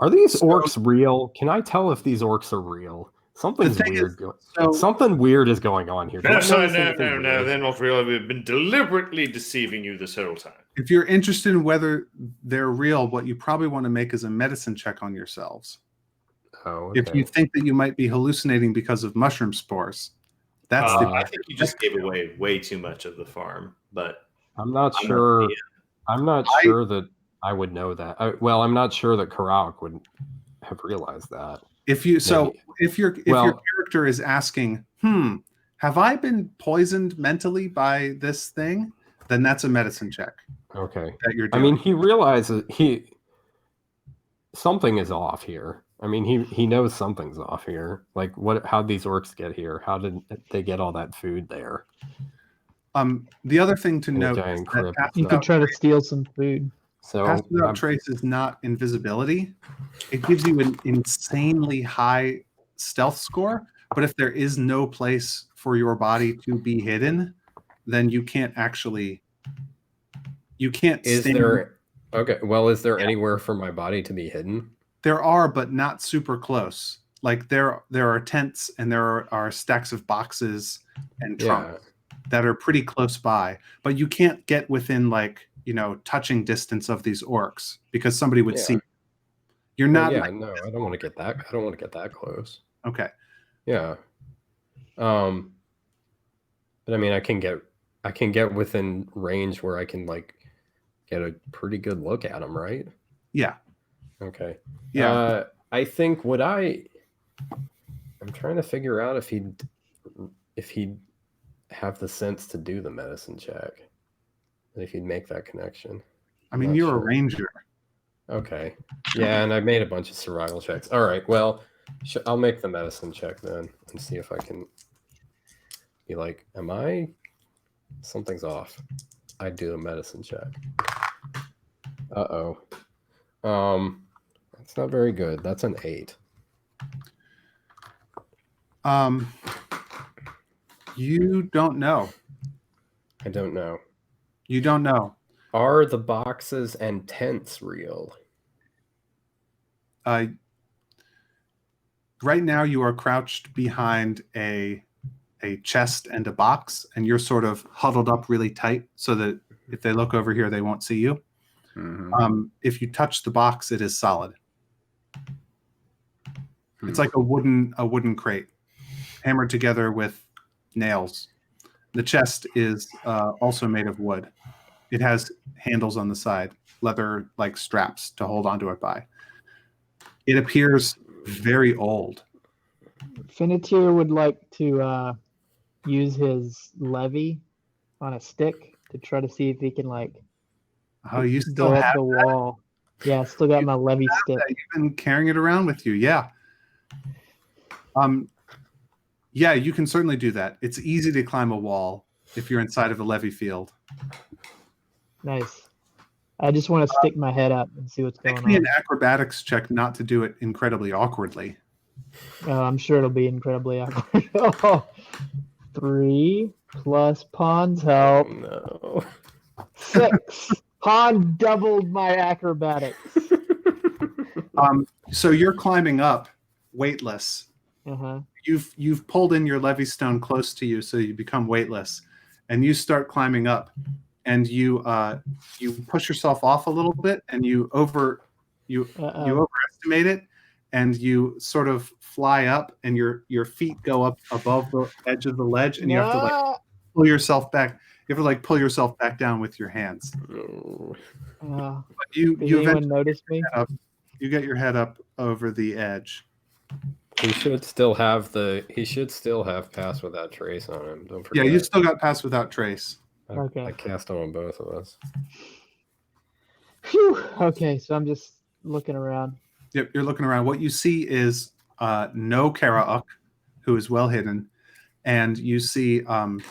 Are these orcs real? Can I tell if these orcs are real? Something's weird. Something weird is going on here. No, they're not real. We've been deliberately deceiving you this whole time. If you're interested in whether they're real, what you probably want to make is a medicine check on yourselves. Oh, okay. If you think that you might be hallucinating because of mushroom spores, that's I think you just gave away way too much of the farm, but I'm not sure. I'm not sure that I would know that. I'm not sure that Karak would have realized that. If your character is asking, have I been poisoned mentally by this thing? Then that's a medicine check. Okay. That you're doing. I mean, he realizes something is off here. I mean, he knows something's off here. Like how'd these orcs get here? How did they get all that food there? The other thing to note is that you can try to steal some food. So Pass Without Trace is not invisibility. It gives you an insanely high stealth score, but if there is no place for your body to be hidden, then you can't actually. You can't. Is there anywhere for my body to be hidden? There are, but not super close. Like there are tents and there are stacks of boxes and trunks that are pretty close by, but you can't get within touching distance of these orcs because somebody would see. You're not. No, I don't want to get that. I don't want to get that close. Okay. Yeah. But I mean, I can get within range where I can get a pretty good look at him, right? Yeah. Okay. Yeah. I think I'm trying to figure out if he'd have the sense to do the medicine check. If he'd make that connection. I mean, Not you're a sure. ranger. Okay. Yeah, and I made a bunch of survival checks. All right. Well, I'll make the medicine check then and see if I can be like, something's off. I do a medicine check. Uh-oh. That's not very good. That's an 8. You don't know. I don't know. You don't know. Are the boxes and tents real? Right now, you are crouched behind a chest and a box, and you're sort of huddled up really tight so that if they look over here, they won't see you. Mm-hmm. If you touch the box, it is solid. It's like a wooden crate hammered together with nails. The chest is also made of wood. It has handles on the side, leather like straps to hold onto it by. It appears very old. Finitier would like to use his levy on a stick to try to see if he can like Oh, you still go have up the wall. Yeah, I still got my levy stick. that? You've been carrying it around with you. Yeah. Yeah, you can certainly do that. It's easy to climb a wall if you're inside of a levy field. Nice. I just want to stick my head up and see what's going Make me on. an acrobatics check not to do it incredibly awkwardly. I'm sure it'll be incredibly awkward. Oh, 3 plus Pawn's help. No. 6. Pawn doubled my acrobatics. So you're climbing up, weightless. Uh-huh. You've pulled in your levy stone close to you, so you become weightless, and you start climbing up, and you push yourself off a little bit, and you overestimate it, and you sort of fly up, and your feet go up above the edge of the ledge, and you have to like pull yourself back. You have to like pull yourself back down with your hands. But you Did eventually anyone notice me? you get your head up over the edge. He should still have pass without trace on him. Don't forget. Yeah, you still got pass without trace. Okay. I cast on both of us. Phew. Okay, so I'm just looking around. Yep, you're looking around. What you see is no Karauk, who is well hidden, and you see the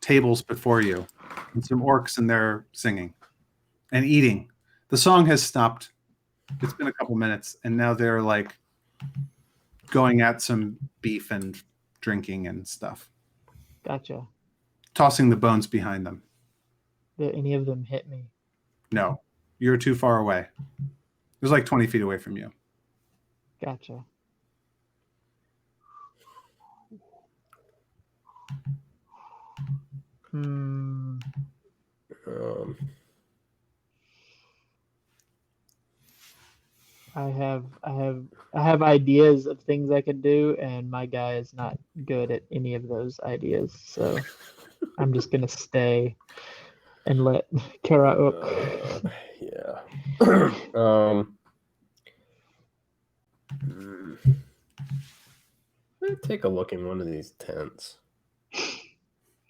tables before you, and some orcs, and they're singing and eating. The song has stopped. It's been a couple minutes, and now they're like going at some beef and drinking and stuff. Gotcha. Tossing the bones behind them. Did any of them hit me? No, you're too far away. It was like 20 feet away from you. Gotcha. I have ideas of things I could do, and my guy is not good at any of those ideas. So I'm just gonna stay and let Karauk. Yeah. Take a look in one of these tents.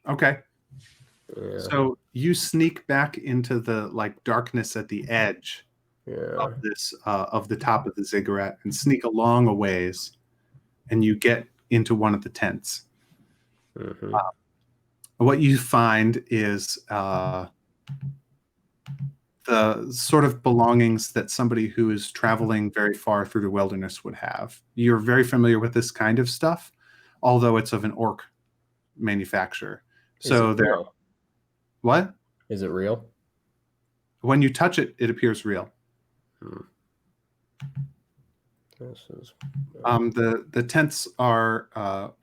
Okay. Yeah. So you sneak back into the like darkness at the edge Yeah. of the top of the ziggurat and sneak along a ways, and you get into one of the tents. Mm-hmm. What you find is the sort of belongings that somebody who is traveling very far through the wilderness would have. You're very familiar with this kind of stuff, although it's of an orc manufacturer. So there. Real? What? Is it real? When you touch it, it appears real. This is... The tents are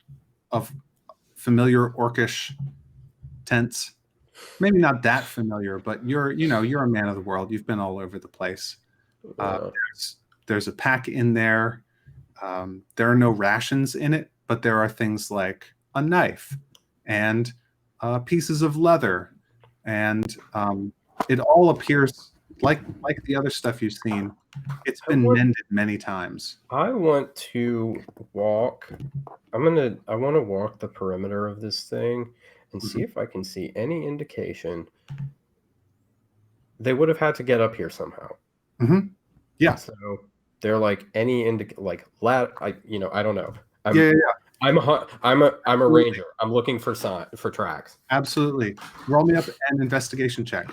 of familiar orcish tents. Maybe not that familiar, but you're a man of the world. You've been all over the place. There's a pack in there. There are no rations in it, but there are things like a knife and pieces of leather and it all appears like the other stuff you've seen. It's been mended many times. I want to walk. I want to walk the perimeter of this thing and see if I can see any indication. They would have had to get up here somehow. Mm-hmm. Yeah. So they're like any I don't know. Yeah. I'm a ranger. I'm looking for tracks. Absolutely. Roll me up an investigation check.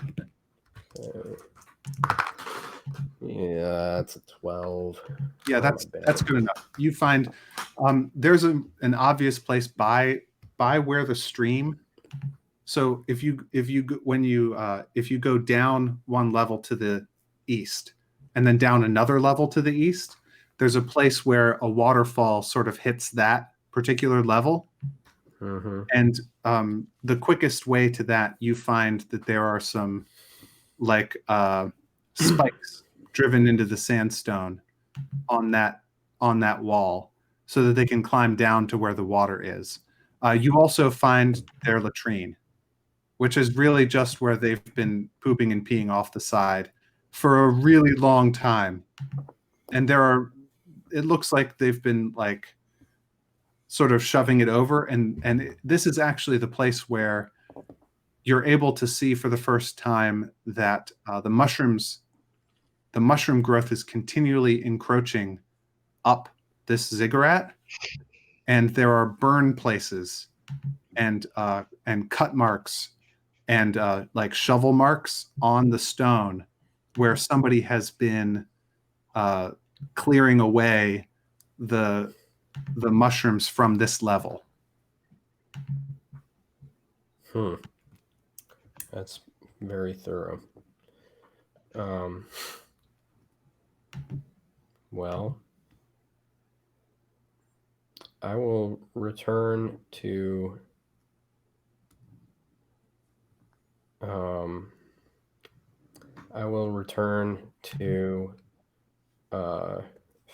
Yeah, that's a 12. Yeah, that's good enough. You find there's an obvious place by where the stream. So if you go down one level to the east and then down another level to the east, there's a place where a waterfall sort of hits that particular level. Mm-hmm. And the quickest way to that, you find that there are some like spikes driven into the sandstone on that wall so that they can climb down to where the water is. You also find their latrine, which is really just where they've been pooping and peeing off the side for a really long time. And it looks like they've been like sort of shoving it over. And this is actually the place where you're able to see for the first time that the mushroom growth is continually encroaching up this ziggurat, and there are burn places and cut marks and like shovel marks on the stone where somebody has been clearing away the mushrooms from this level. That's very thorough. Well, I will return to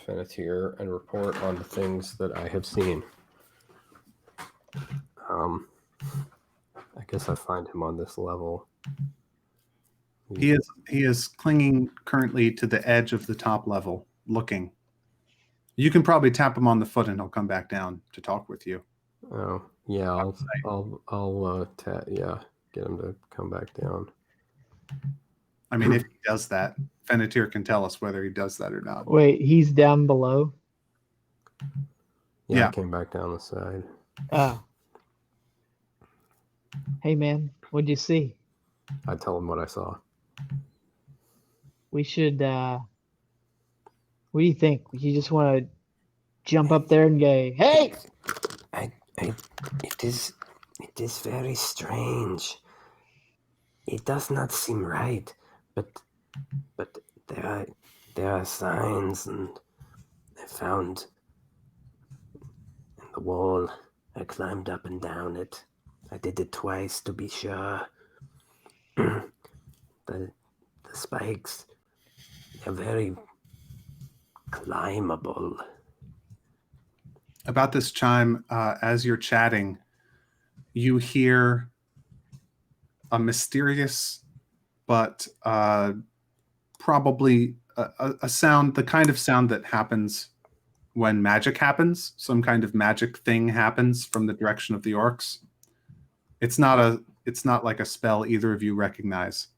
Fenetier and report on the things that I have seen. I guess I find him on this level. He is clinging currently to the edge of the top level, looking. You can probably tap him on the foot, and he'll come back down to talk with you. Oh yeah, I'll get him to come back down. I mean, if he does that, Fenetier can tell us whether he does that or not. Wait, he's down below? Yeah, I came back down the side. Oh. Hey, man, what'd you see? I tell him what I saw. We should, what do you think? You just want to jump up there and go, hey! It is very strange. It does not seem right, but there are signs, and I found in the wall. I climbed up and down it. I did it twice to be sure. The spikes are very climbable. About this chime, as you're chatting, you hear a mysterious but probably a sound, the kind of sound that happens when magic happens. Some kind of magic thing happens from the direction of the orcs. It's not like a spell either of you recognize.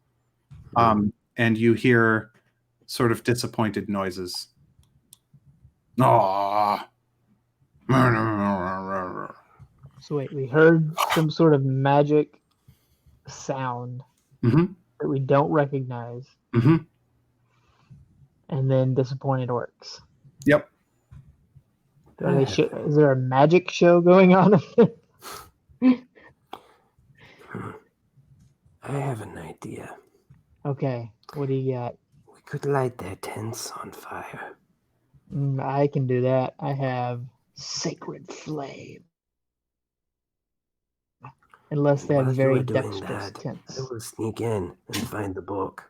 And you hear sort of disappointed noises. Aww. So wait, we heard some sort of magic sound that we don't recognize. And then disappointed orcs. Yep. Is there a magic show going on? I have an idea. Okay, what do you got? We could light their tents on fire. I can do that. I have Sacred Flame. Unless they have While very you are doing dexterous that, tents. I will sneak in and find the book.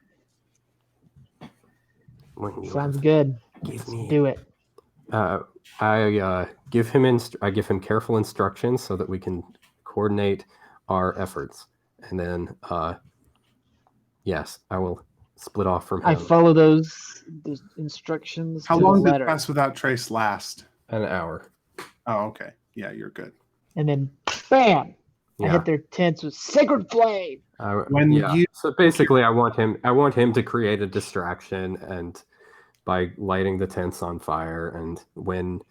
Sounds good. Let's do it. I give him careful instructions so that we can coordinate our efforts, and then Yes, I will split off from I him. follow those instructions How to long the did letter, Pass Without Trace last? An hour. Oh, okay. Yeah, you're good. and then bam! I Yeah. hit their tents with sacred flame. When you So basically, I want him to create a distraction, and by lighting the tents on fire, and and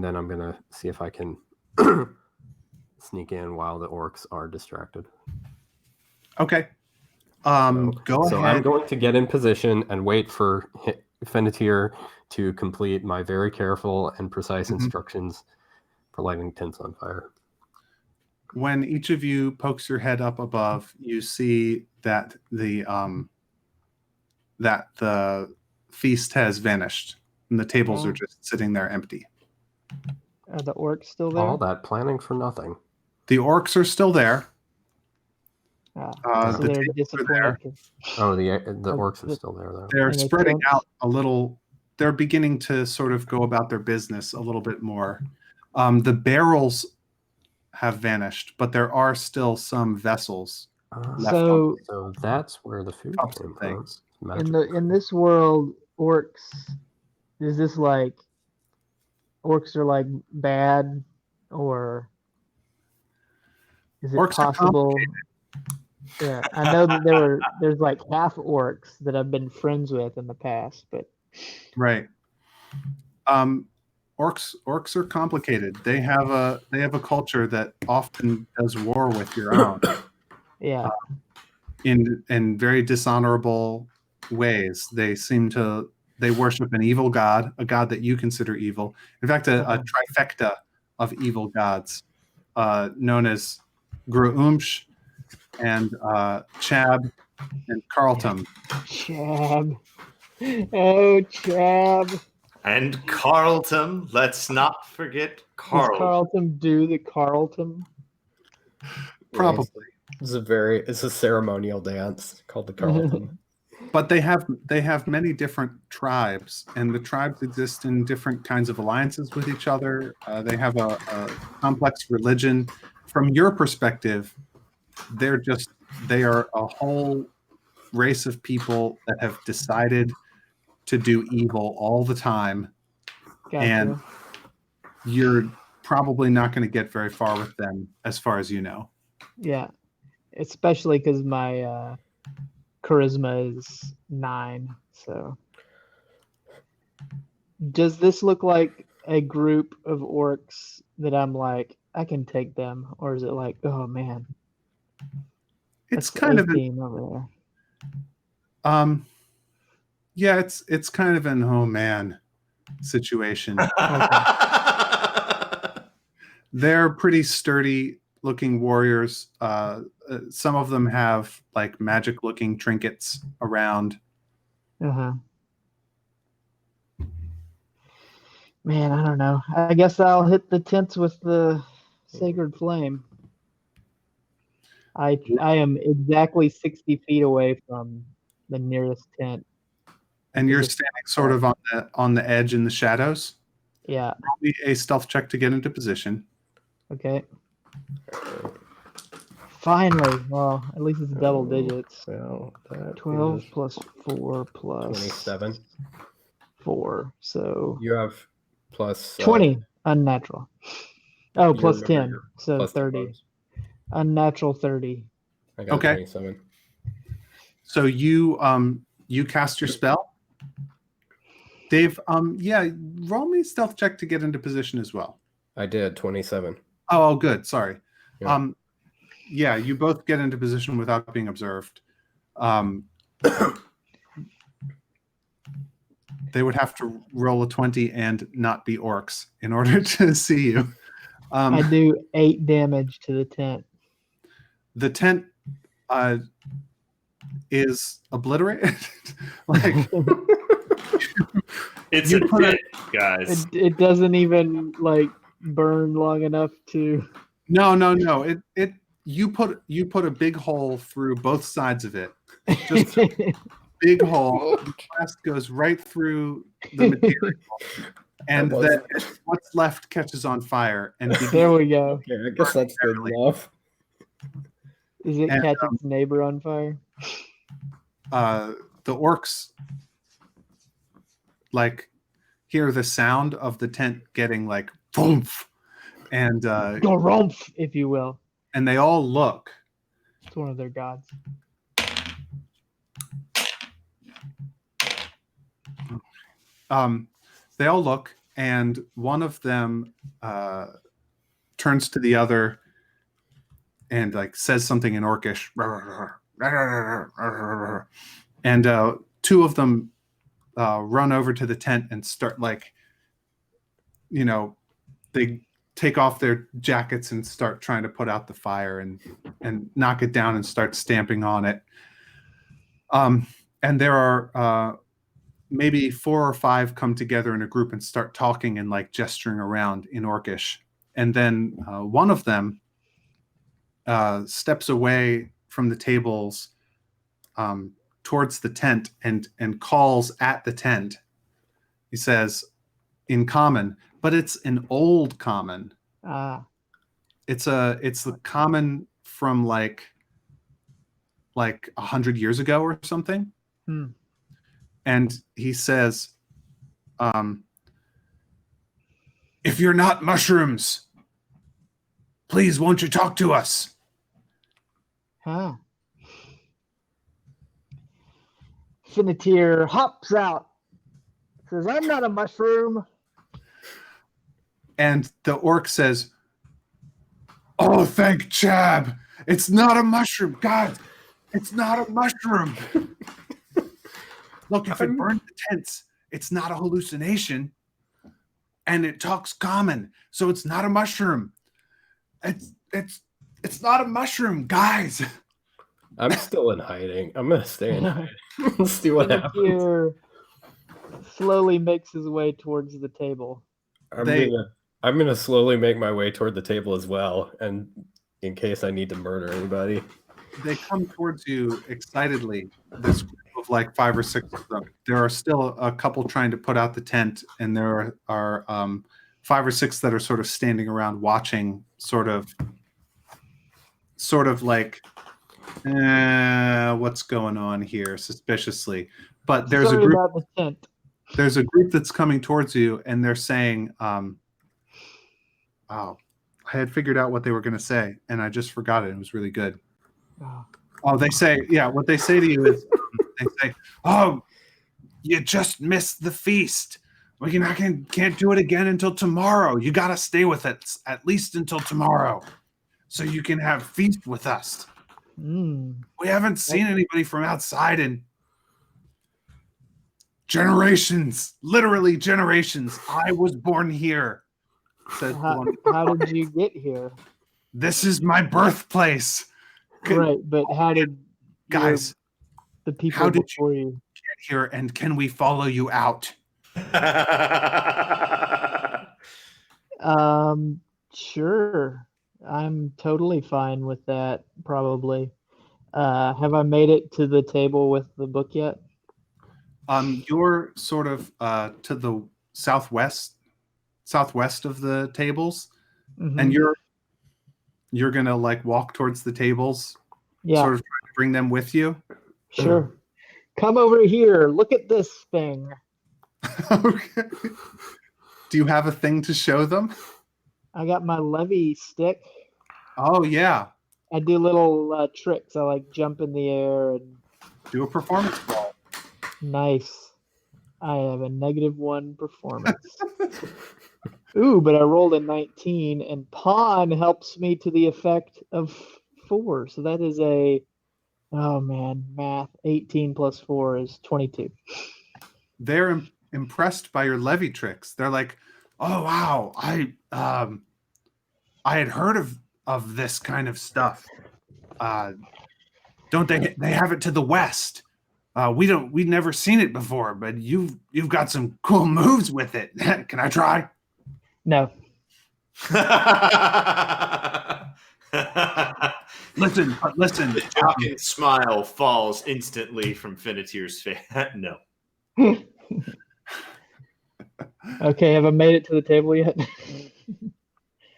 then I'm gonna see if I can sneak in while the orcs are distracted. Okay. Go So ahead. I'm going to get in position and wait for Fennetir to complete my very careful and precise Mhm. instructions for lighting tents on fire. When each of you pokes your head up above, you see that the feast has vanished, and the tables are Oh. just sitting there empty. Are the orcs still there? All that planning for nothing. The orcs are still there. So The they're tables are disappointed. 'Cause- Oh, the orcs are the- still there though. They're And the spreading tents? out a little. They're beginning to sort of go about their business a little bit more. The barrels have vanished, but there are still some vessels left So So that's where the food cups came and from. things. in this world, orcs, is this like orcs are like bad, or is it Orcs are possible? Yeah, I know that there's like half orcs that I've been friends with in the past, but Right. Orcs are complicated. They have a culture that often does war with your own yeah, in very dishonorable ways. They worship an evil god, a god that you consider evil. In fact, a trifecta of evil gods, known as Gruumsh and Chab and Carlton. Chab. Oh, Chab. And Carlton. Let's not forget Does Carlton. Carlton do the Carlton? Probably. It's a ceremonial dance called the Carlton. But they have many different tribes, and the tribes exist in different kinds of alliances with each other. They have a complex religion. From your perspective, they are a whole race of people that have decided to do evil all the time, Gotcha. and you're probably not going to get very far with them, as far as you know. Yeah, especially because my charisma is 9. So, does this look like a group of orcs that I'm like, I can take them, or is it like, oh man, It's that's kind of 18 over yeah, it's kind of an oh man situation. They're pretty sturdy looking warriors. Some of them have like magic looking trinkets around. there. Man, I don't know. I guess I'll hit the tents with the sacred flame. I am exactly 60 feet away from the nearest tent. And you're Is it- standing sort of on the edge in the shadows. Yeah. Roll me a stealth check to get into position. Okay. Finally. Well, at least it's double digits. So that 12 is plus 4 plus 27. 4. So You have plus 20 unnatural. Oh, you plus remember 10. your So plus 2 30. bonus. Unnatural 30. I got Okay. 27. So you cast your spell. Dave, yeah, roll me a stealth check to get into position as well. I did 27. Oh, good. Sorry. Yeah. Yeah, you both get into position without being observed. They would have to roll a 20 and not be orcs in order to see you. I do 8 damage to the tent. The tent is obliterated. Like It's You a put a- pit, guys. it doesn't even like burn long enough to. no. It you put a big hole through both sides of it. Just big hole. The blast goes right through the material, and then what's left catches on fire and There we go. Okay, I guess that's good enough. Is it And, catch its neighbor on fire? The orcs like hear the sound of the tent getting like boom, and Garumph, if you will. they all look. It's one of their gods. They all look, and one of them turns to the other and like says something in Orcish, and two of them run over to the tent and start like, they take off their jackets and start trying to put out the fire and knock it down and start stamping on it. And there are maybe 4 or 5 come together in a group and start talking and like gesturing around in Orcish. And then one of them steps away from the tables towards the tent and calls at the tent. He says in common, but it's an old common. It's the common from like 100 years ago or something. And he says, if you're not mushrooms, please won't you talk to us? Finneteer hops out. Says, I'm not a mushroom. And the orc says, oh, thank Chab. It's not a mushroom. God, it's not a mushroom. Look, if it burned the tents, it's not a hallucination. And it talks common, so it's not a mushroom. It's not a mushroom, guys. I'm still in hiding. I'm gonna stay in hiding. Let's see what happens. Finneteer slowly makes his way towards the table. I'm gonna slowly make my way toward the table as well, and in case I need to murder anybody. They come towards you excitedly. This group of like 5 or 6 of them. There are still a couple trying to put out the tent, and there are 5 or 6 that are sort of standing around watching, sort of like, what's going on here, suspiciously. But there's Sorry a group. about the tent. There's a group that's coming towards you, and they're saying, "Oh, I had figured out what they were going to say, and I just forgot it. It was really good." Oh, they say, yeah. What they say to you is, they say, "Oh, you just missed the feast. We can't do it again until tomorrow. You got to stay with it at least until tomorrow, so you can have feast with us. We haven't seen anybody from outside in generations, literally generations. I was born here." Says How did you get here? This is my birthplace. Right, but how did guys? The people how did before you get here, and can we follow you out? Sure. I'm totally fine with that. Probably. Have I made it to the table with the book yet? You're sort of to the southwest of the tables, and you're gonna like walk towards the tables, sort of trying to bring them with you. Sure. Come over here. Look at this thing. Okay. Do you have a thing to show them? I got my levy stick. Oh yeah. I do little tricks. I like jump in the air and do a performance roll. Nice. I have a -1 performance. Ooh, but I rolled a 19, and pawn helps me to the effect of 4. So that is math. 18 plus 4 is 22. They're impressed by your levy tricks. They're like, "Oh wow, I had heard of this kind of stuff. Don't they have it to the west? We've never seen it before, but you've got some cool moves with it. Can I try?" No. Listen. The joking smile falls instantly from Finneteer's face. No. Okay, have I made it to the table yet?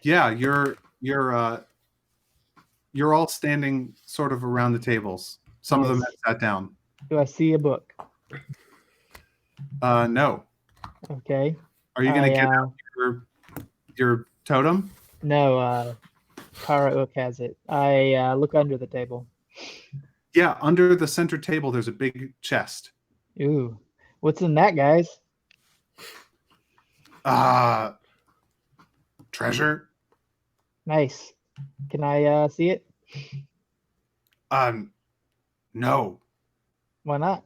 Yeah, you're you're all standing sort of around the tables. Some of them Nice. have sat down. Do I see a book? No. Okay. Are you going to I, get out your totem? No, Kara Ook has it. I look under the table. Yeah, under the center table, there's a big chest. Ooh. What's in that, guys? Treasure? Nice. Can I see it? No, Why not?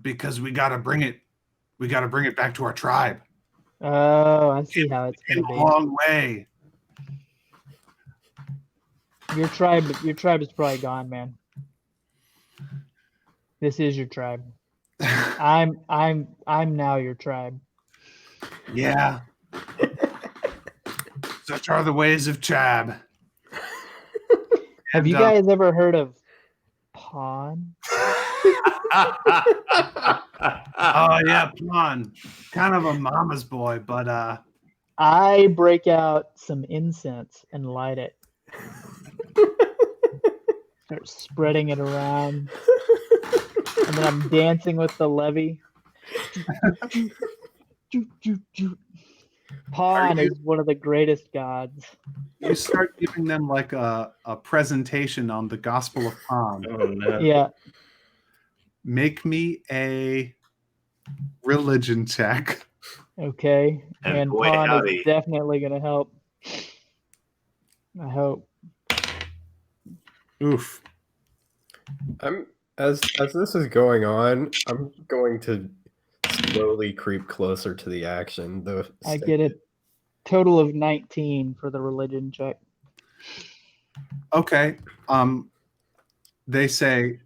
because we got to bring it. We got to bring it back to our tribe. Oh, I see how it's In gonna a be. long way. Your tribe is probably gone, man. This is your tribe. I'm now your tribe. Yeah. Such are the ways of Chab. Have you guys ever heard of Pawn? Oh yeah, Pawn. Kind of a mama's boy, but I break out some incense and light it. Start spreading it around. And then I'm dancing with the levy. Pawn is one of the greatest gods. you start giving them like a presentation on the Gospel of Pawn. Oh no. Yeah. Make me a religion check. Okay. And And boy, Pawn howdy. is definitely gonna help. I hope. Oof. I'm as this is going on, I'm going to slowly creep closer to the action. I get a total of 19 for the religion check. Okay. They say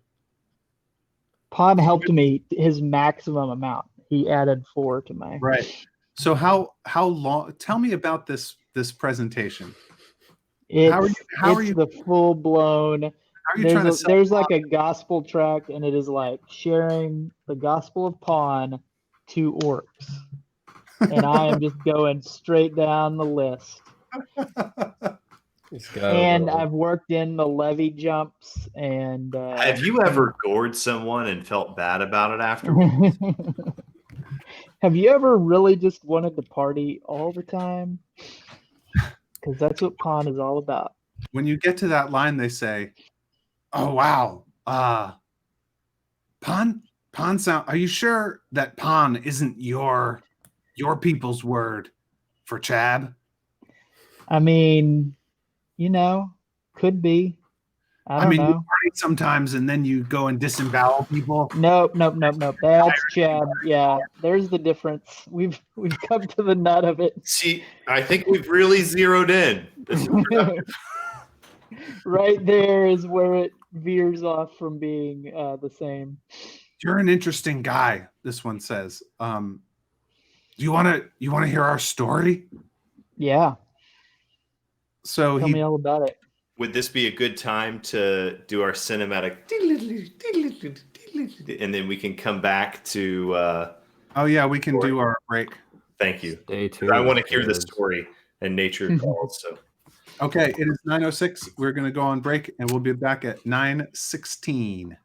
Pawn helped me his maximum amount. He added 4 to my. right. So how long? Tell me about this presentation. It's, how are it's you- the full blown. How are you trying to sell? There's like a gospel track, and it is like sharing the gospel of Pawn to orcs, and I am just going straight down the list. And I've worked in the levy jumps, and Have you ever gored someone and felt bad about it afterwards? have you ever really just wanted to party all the time? Because that's what Pawn is all about. When you get to that line, they say, "Oh wow, Pawn sound. Are you sure that Pawn isn't your people's word for Chab?" I mean, could be. I don't You know. party sometimes, and then you go and disembowel people. Nope. That's Chad. Yeah, there's the difference. We've come to the nut of it. See, I think we've really zeroed in. This is productive. Right there is where it veers off from being the same. You're an interesting guy. This one says. Do you want to hear our story? Yeah. So Tell me all about it. Would this be a good time to do our cinematic? And then we can come back to. Oh yeah, we can do our break. Thank you. Stay tuned. I want to hear the kids. story, and nature calls. So. Okay, it is 9:06. We're going to go on break, and we'll be back at 9:16.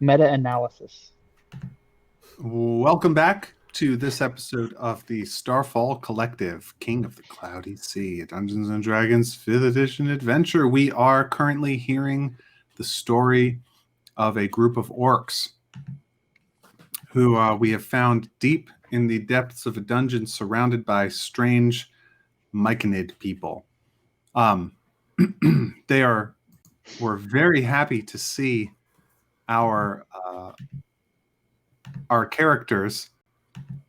Meta-analysis. Welcome back to this episode of the Starfall Collective, King of the Cloudy Sea, a Dungeons and Dragons 5th edition adventure. We are currently hearing the story of a group of orcs who we have found deep in the depths of a dungeon surrounded by strange myconid people. We're very happy to see our characters,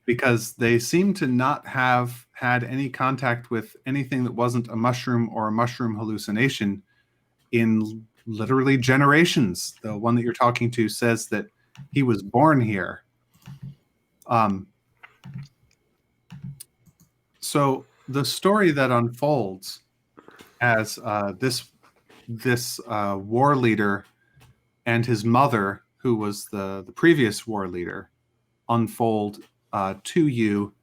because they seem to not have had any contact with anything that wasn't a mushroom or a mushroom hallucination in literally generations. The one that you're talking to says that he was born here. So the story that unfolds as this war leader and his mother, who was the previous war leader, unfold to you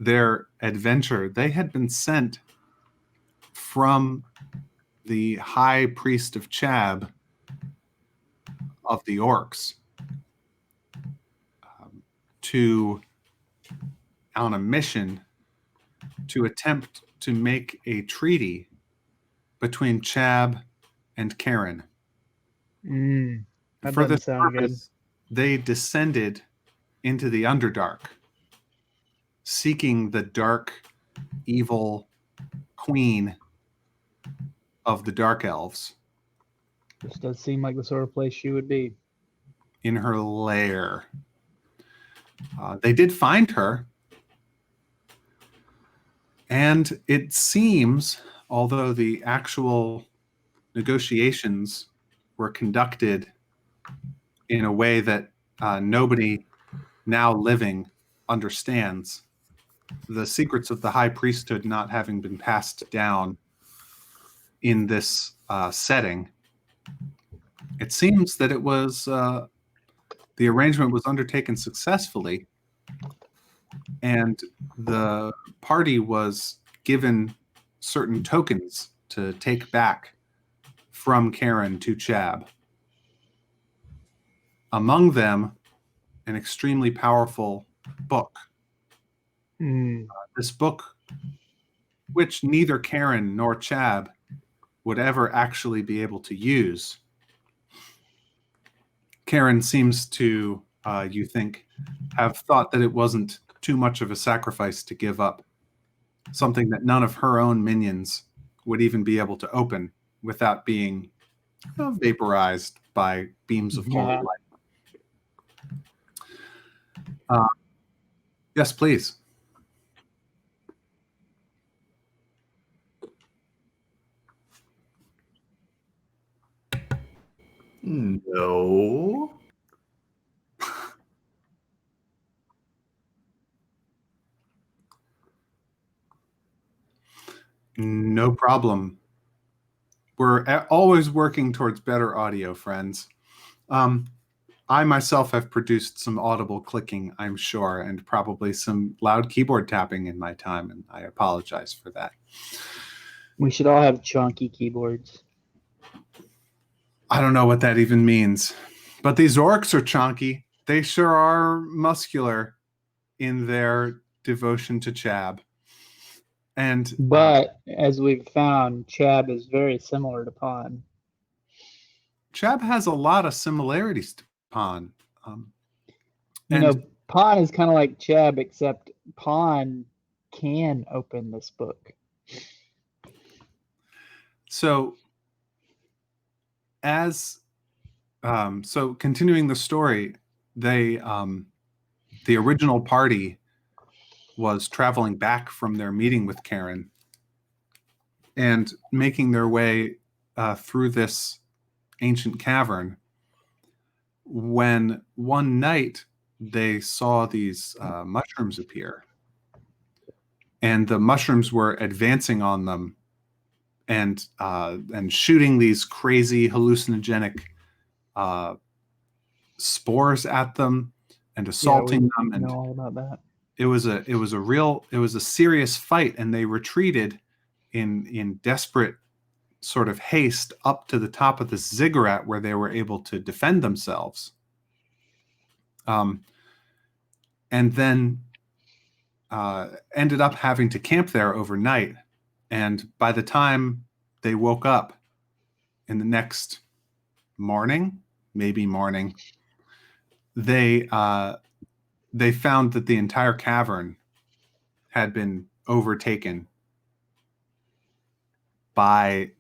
their adventure. They had been sent from the high priest of Chab of the orcs on a mission to attempt to make a treaty between Chab and Karen. That For doesn't this sound purpose, they descended into the Underdark, seeking the dark, evil queen of the Dark Elves good. This does seem like the sort of place she would be. in her lair. They did find her, and it seems, although the actual negotiations were conducted in a way that nobody now living understands, the secrets of the high priesthood not having been passed down in this setting, it seems that it was the arrangement was undertaken successfully, and the party was given certain tokens to take back from Karen to Chab. Among them, an extremely powerful book. This book, which neither Karen nor Chab would ever actually be able to use. Karen seems to, you think, have thought that it wasn't too much of a sacrifice to give up something that none of her own minions would even be able to open without being vaporized by beams of holy light. Yes, please. No. No problem. We're always working towards better audio, friends. I myself have produced some audible clicking, I'm sure, and probably some loud keyboard tapping in my time, and I apologize for that. We should all have chunky keyboards. I don't know what that even means, but these orcs are chunky. They sure are muscular in their devotion to Chab. But as we've found, Chab is very similar to Pon. Chab has a lot of similarities to Pon. Pon is kind of like Chab, except Pon can open this book. So, continuing the story, the original party was traveling back from their meeting with Karen and making their way through this ancient cavern, when one night they saw these mushrooms appear, and the mushrooms were advancing on them and shooting these crazy hallucinogenic spores at them and assaulting them. And know all about that. It was a serious fight, and they retreated in desperate sort of haste up to the top of this ziggurat where they were able to defend themselves. And then ended up having to camp there overnight. And by the time they woke up in the next morning, they found that the entire cavern had been overtaken by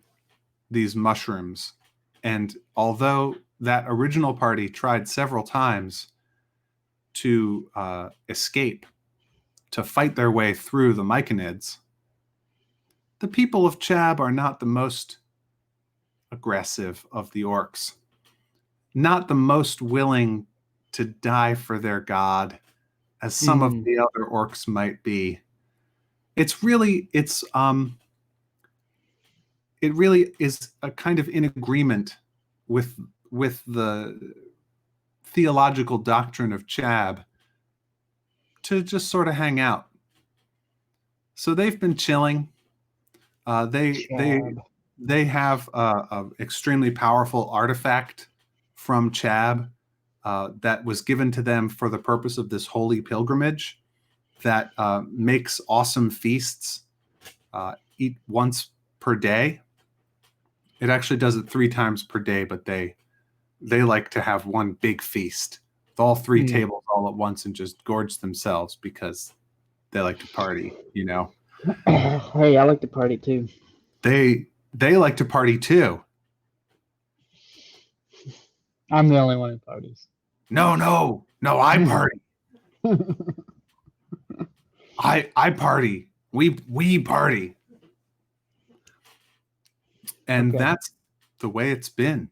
these mushrooms. And although that original party tried several times to escape, to fight their way through the myconids, the people of Chab are not the most aggressive of the orcs, not the most willing to die for their god as some of the other orcs might be. It really is a kind of in agreement with the theological doctrine of Chab to just sort of hang out. So they've been chilling. They have a extremely powerful artifact from Chab that was given to them for the purpose of this holy pilgrimage that makes awesome feasts. Eat once per day. It actually does it 3 times per day, but they like to have one big feast with all 3 tables all at once and just gorge themselves because they like to party, you know. Hey, I like to party too. They like to party too. I'm the only one who parties. No, I party. I party. We party. And that's the way it's been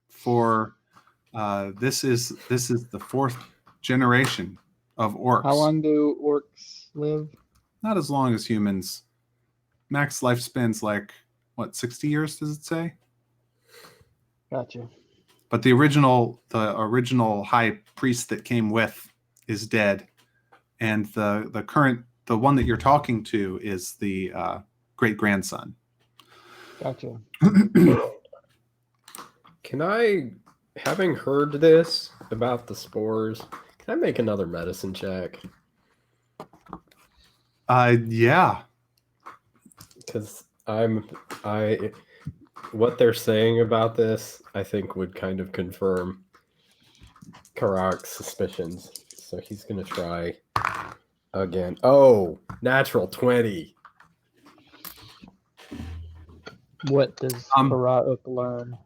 for this is the 4th generation of orcs. How long do orcs live? Not as long as humans. Max lifespan's like, what, 60 years, does it say? Gotcha. But the original high priest that came with is dead. And the one that you're talking to is the great-grandson. Gotcha. Can I, having heard this about the spores, can I make another medicine check? Yeah. Because what they're saying about this, I think would kind of confirm Karak's suspicions. So he's going to try again. Oh, natural 20. What does Karak learn?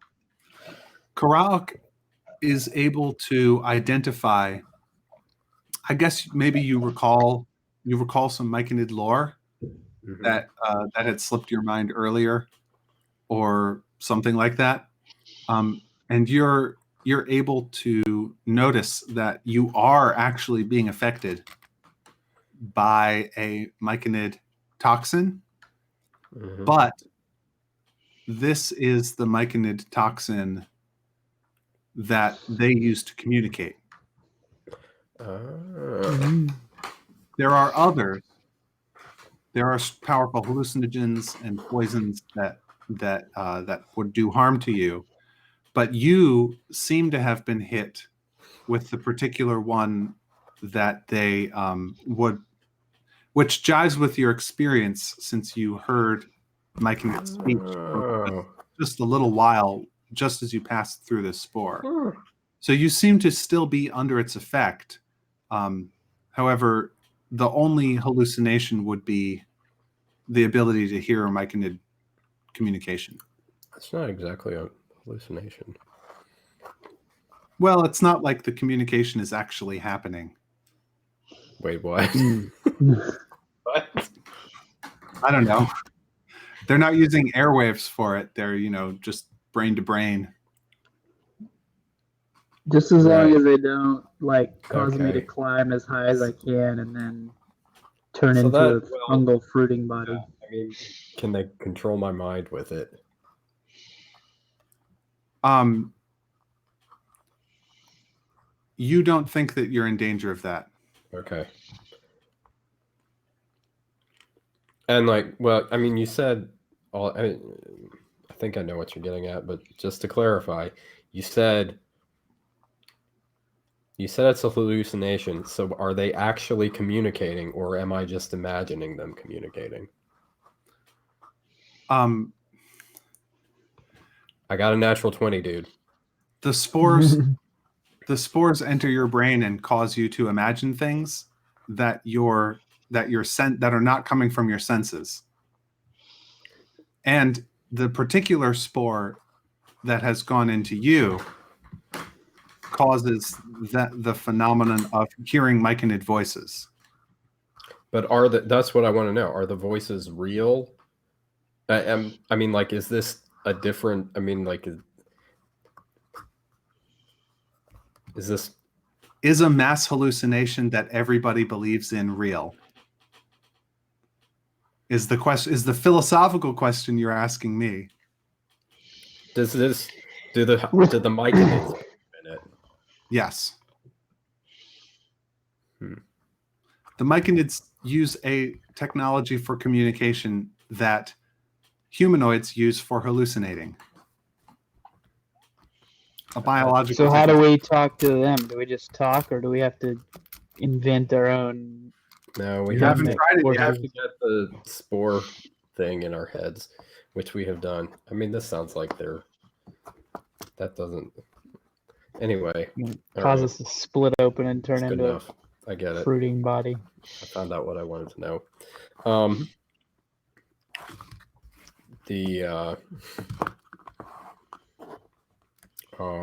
Karak is able to identify, I guess maybe you recall some Myconid lore that had slipped your mind earlier or something like that. And you're able to notice that you are actually being affected by a Myconid toxin, but this is the Myconid toxin that they use to communicate. There are others. There are powerful hallucinogens and poisons that would do harm to you, but you seem to have been hit with the particular one that they would, which jives with your experience since you heard Myconid speech for just a little while, just as you passed through this spore. So you seem to still be under its effect. However, the only hallucination would be the ability to hear Myconid communication. That's not exactly a hallucination. Well, it's not like the communication is actually happening. Wait, what? What? I don't know. They're not using airwaves for it. They're, just brain to brain. Just as long as they don't cause me to Okay. climb as high as I can and then turn So into that- a fungal fruiting body. I mean, can they control my mind with it? You don't think that you're in danger of that. Okay. And you said all. think I know what you're getting at, but just to clarify, you said it's a hallucination. So are they actually communicating, or am I just imagining them communicating? I got a natural 20, dude. The spores enter your brain and cause you to imagine things that that are not coming from your senses. And the particular spore that has gone into you causes the phenomenon of hearing myconid voices. But that's what I want to know. Are the voices real? I mean, like, is this a different? I mean, like, is a mass hallucination that everybody believes in real? Is the question, is the philosophical question you're asking me? Do the myconids in it? Yes. Hmm. The myconids use a technology for communication that humanoids use for hallucinating. A biological. So how do we talk to them? Do we just talk, or do we have to invent our own? No, we You haven't to, tried it we yet. have to get the spore thing in our heads, which we have done. I mean, this sounds like that doesn't. Anyway, Cause us to split open and turn that's good into enough. I get a it. fruiting body. I found out what I wanted to know.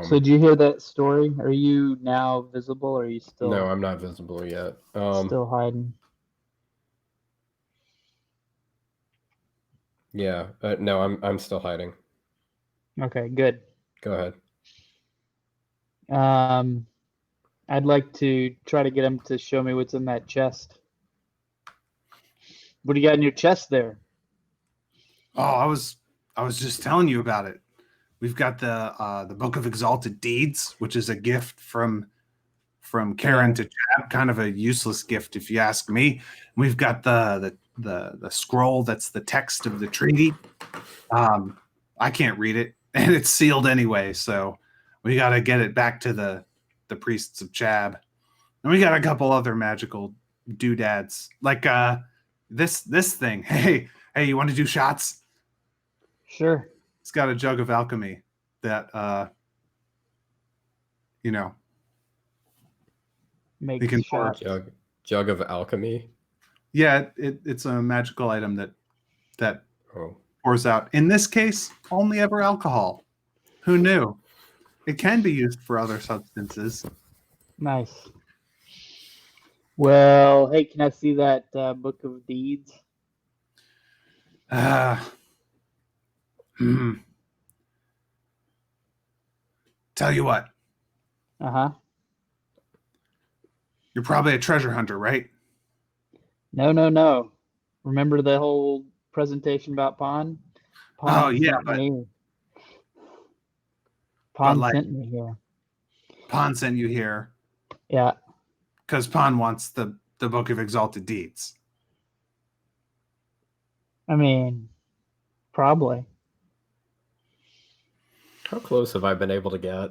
So did you hear that story? Are you now visible, or are you still? No, I'm not visible yet. Still hiding. Yeah, no, I'm still hiding. Okay, good. Go ahead. I'd like to try to get him to show me what's in that chest. What do you got in your chest there? Oh, I was just telling you about it. We've got the Book of Exalted Deeds, which is a gift from Karen to Chad, kind of a useless gift if you ask me. We've got the scroll that's the text of the treaty. I can't read it, and it's sealed anyway, so we got to get it back to the priests of Chab. And we got a couple other magical doodads, like this thing. Hey, you want to do shots? Sure. It's got a jug of alchemy that Make you can shots. Jug of alchemy. Yeah, it's a magical item that Oh. pours out. In this case, only ever alcohol. Who knew? It can be used for other substances. Nice. Well, hey, can I see that Book of Deeds? Tell you what. Uh-huh. You're probably a treasure hunter, right? No. Remember the whole presentation about Pon? Oh, yeah, but Pon like, sent me here. Pon sent you here. Yeah. Because Pon wants the Book of Exalted Deeds. I mean, probably. How close have I been able to get?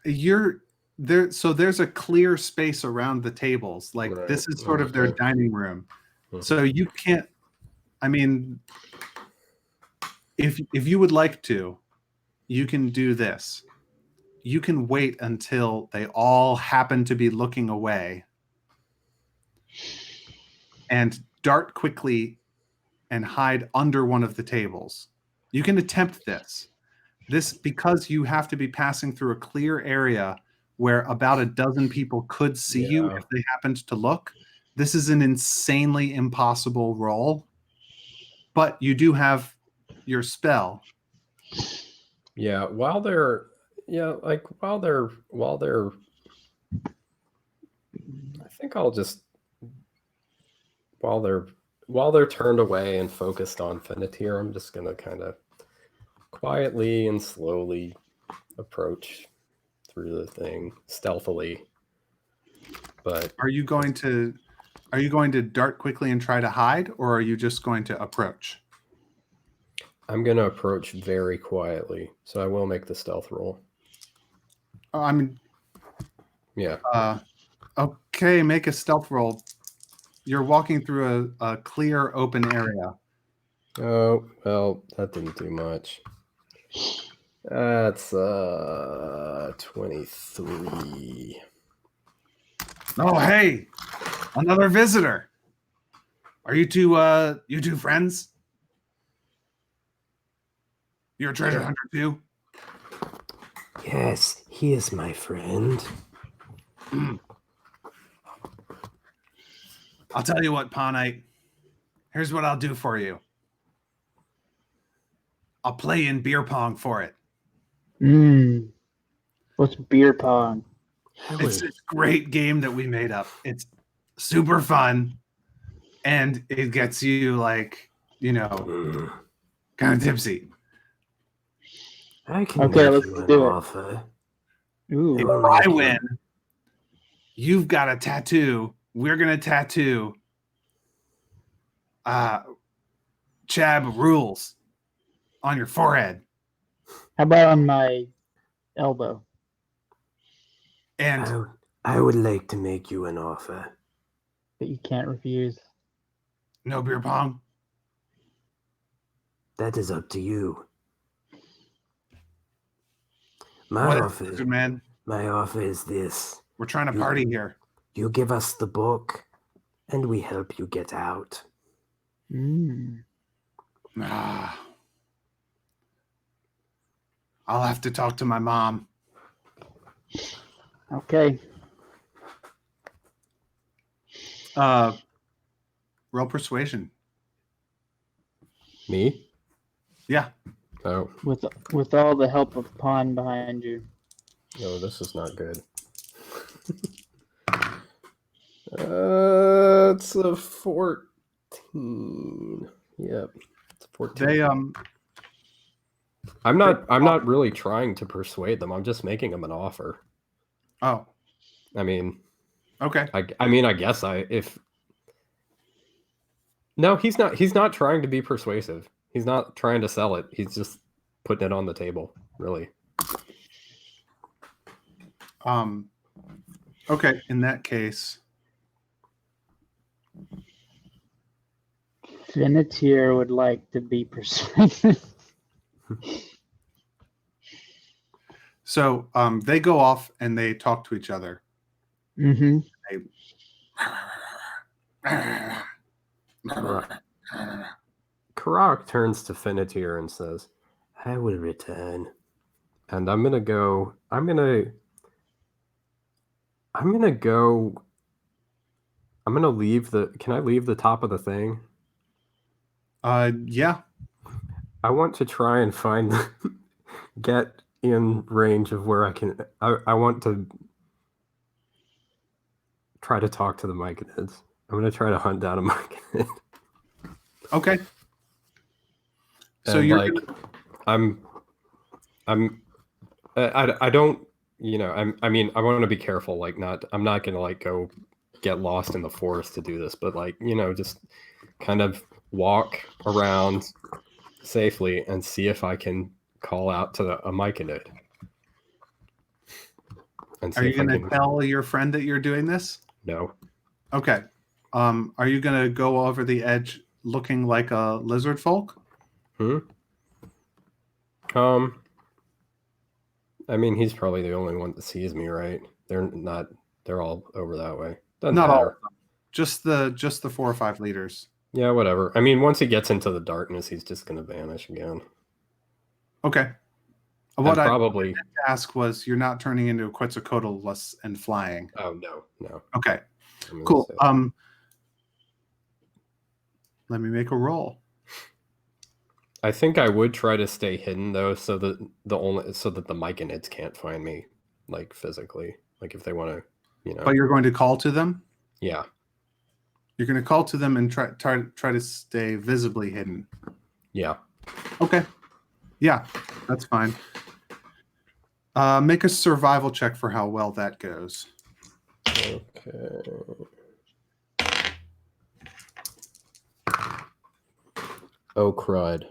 You're there. So there's a clear space around the tables. Like Right. this is sort of their dining room. So you can't. I mean, if you would like to, you can do this. You can wait until they all happen to be looking away and dart quickly and hide under one of the tables. You can attempt this. Because you have to be passing through a clear area where about a dozen people could see you if they happened to look. This is an insanely impossible roll, but you do have your spell. Yeah, while they're I think I'll just while they're turned away and focused on Fennetir, I'm just gonna kind of quietly and slowly approach through the thing stealthily. But are you going to Are you going to dart quickly and try to hide, or are you just going to approach? I'm going to approach very quietly, so I will make the stealth roll. Oh, I mean, Yeah. okay, make a stealth roll. You're walking through a clear, open area. Oh, well, that didn't do much. That's 23. Oh, hey, another visitor. Are you two friends? You're a treasure hunter too? Yes, he is my friend. I'll tell you what, Pawnite. Here's what I'll do for you. I'll play in beer pong for it. What's beer pong? It's this great game that we made up. It's super fun, and it gets you like, kind of tipsy. I can Okay, make let's you an do it. offer. Ooh. If I win, you've got a tattoo. We're gonna tattoo Chab rules on your forehead. How about on my elbow? And I would like to make you an offer. That you can't refuse. no beer pong. That is up to you. What My is it, good man? offer is this. We're trying to party here. You give us the book, and we help you get out. I'll have to talk to my mom. Okay. Roll persuasion. Me? Yeah. Oh, With all the help of Pawn behind you. no, this is not good. It's a 14. Yep, it's a 14. They I'm not really trying to persuade them. I'm just making them an offer. Oh. I mean, Okay. I guess if no, he's not trying to be persuasive. He's not trying to sell it. He's just putting it on the table, really. Okay, in that case, Finitier would like to be persuasive. so they go off and they talk to each other. Mm-hmm. Karak turns to Finitier and says, I will return. and I'm gonna leave can I leave the top of the thing? Yeah. I want to try and get in range of where I want to try to talk to the Myconids. I'm gonna try to hunt down a Myconid. Okay. So And you're like, I don't, I mean, I want to be careful. Like, I'm not gonna like go get lost in the forest to do this, but like, just kind of walk around safely and see if I can call out to a Myconid. Are you going to tell your friend that you're doing this? No. Okay. Are you going to go over the edge looking like a lizard folk? I mean, he's probably the only one that sees me, right? They're all over that way. Doesn't Not matter. all of them. Just the 4 or 5 leaders. Yeah, whatever. I mean, once he gets into the darkness, he's just going to vanish again. Okay. What I meant to ask was, you're not turning into a Quetzalcoatl and flying. Oh, no. Okay. Cool. Let me make a roll. I think I would try to stay hidden though, so that the Myconids can't find me, like physically, like if they want to, But you're going to call to them. Yeah. You're going to call to them and try to stay visibly hidden. Yeah. Okay. Yeah, that's fine. Make a survival check for how well that goes. Okay. Oh crud.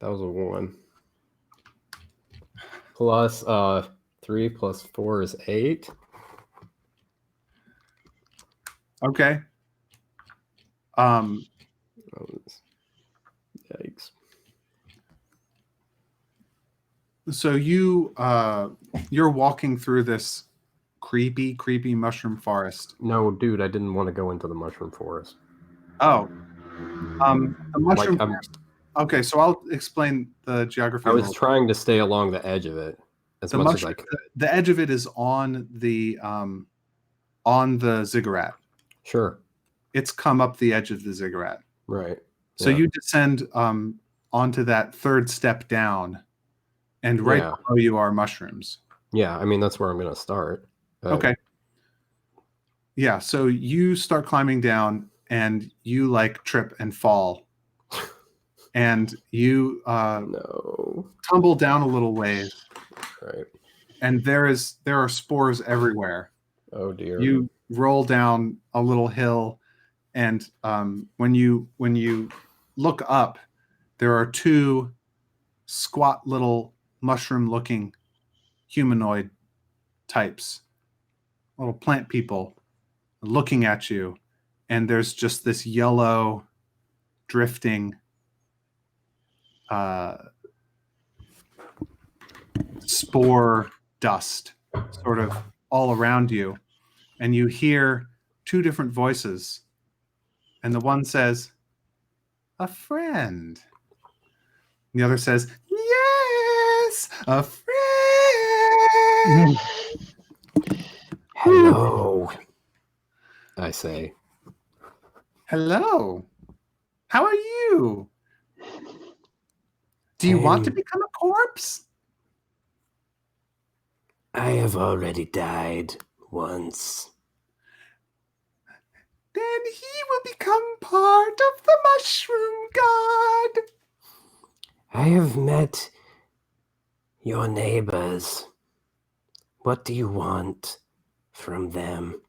That was a 1. Plus 3 plus 4 is 8. Okay. Oh, yikes. So you're walking through this creepy mushroom forest. No, dude, I didn't want to go into the mushroom forest. Oh, the mushroom. Like, Okay, so I'll explain the geography. I a was little. trying to stay along the edge of it as The much as I mushroom, could. the edge of it is on the ziggurat. Sure. It's come up the edge of the ziggurat. Right. So Yeah. you descend onto that third step down, and right Yeah. below you are mushrooms. Yeah, I mean, that's where I'm going to start. Okay. Yeah, so you start climbing down, and you like trip and fall, and you No. tumble down a little ways, Right. and there are spores everywhere. Oh dear. You roll down a little hill, and when you look up, there are 2 squat little mushroom-looking humanoid types, little plant people, looking at you, and there's just this yellow drifting spore dust sort of all around you, and you hear 2 different voices, and the one says, "A friend." And the other says, "Yes, a friend." Hello. I say. Hello. How are you? Do you want to become a corpse? I have already died once. Then he will become part of the mushroom god. I have met your neighbors. What do you want from them?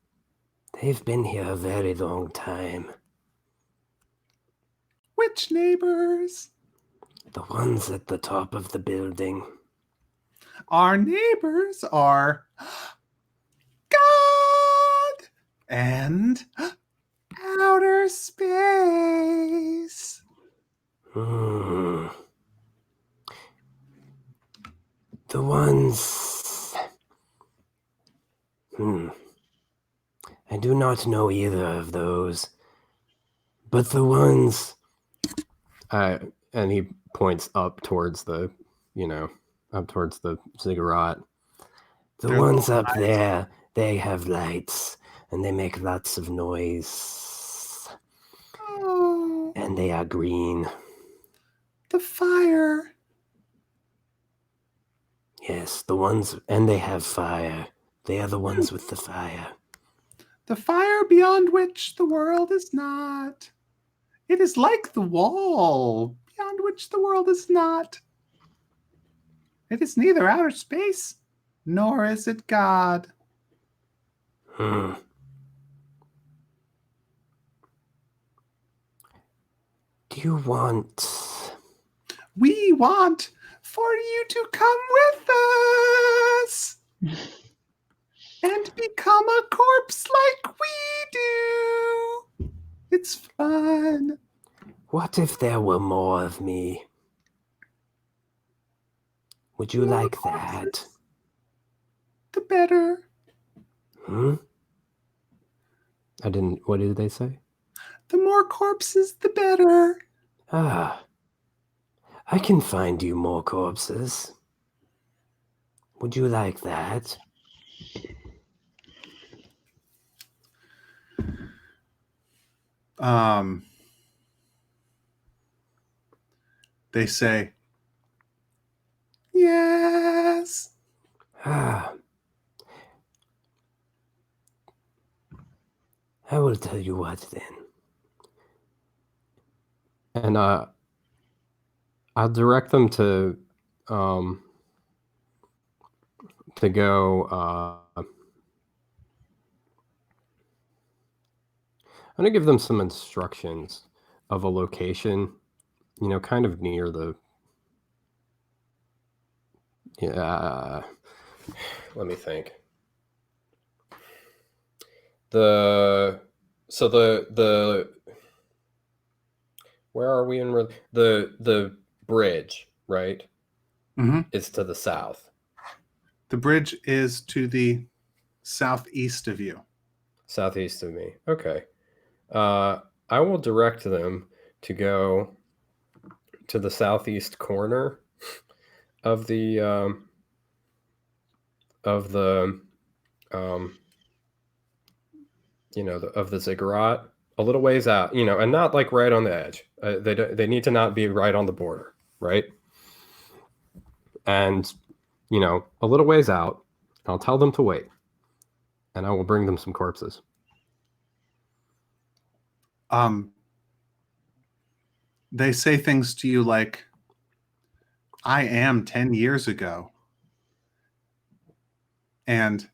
They've been here a very long time. Which neighbors? The ones at the top of the building. Our neighbors are God and outer space. The ones... I do not know either of those. But the ones... And he points up towards the, up towards the ziggurat. The They're ones little up eyes. there, they have lights, and they make lots of noise. Oh, And they are green. the fire. Yes, the ones, and they have fire. They are the ones with the fire. The fire beyond which the world is not. It is like the wall beyond which the world is not. It is neither outer space, nor is it God. Hmm. Do you want... We want for you to come with us and become a corpse like we do. It's fun. What if there were more of me? Would you More like that? corpses, the better. What did they say? The more corpses, the better. Ah, I can find you more corpses. Would you like that? They say, yes. Ah. I will tell you what then. And I'll direct them to go. I'm gonna give them some instructions. of a location, kind of near the. Yeah. Let me think. The where are we in the bridge, right? Mm-hmm. Is to the south. The bridge is to the southeast of you. Southeast of me. Okay. I will direct them to go to the southeast corner of the of the ziggurat, a little ways out, and not like right on the edge. They need to not be right on the border, right? And a little ways out. I'll tell them to wait, and I will bring them some corpses. They say things to you like, "I am 10 years ago," and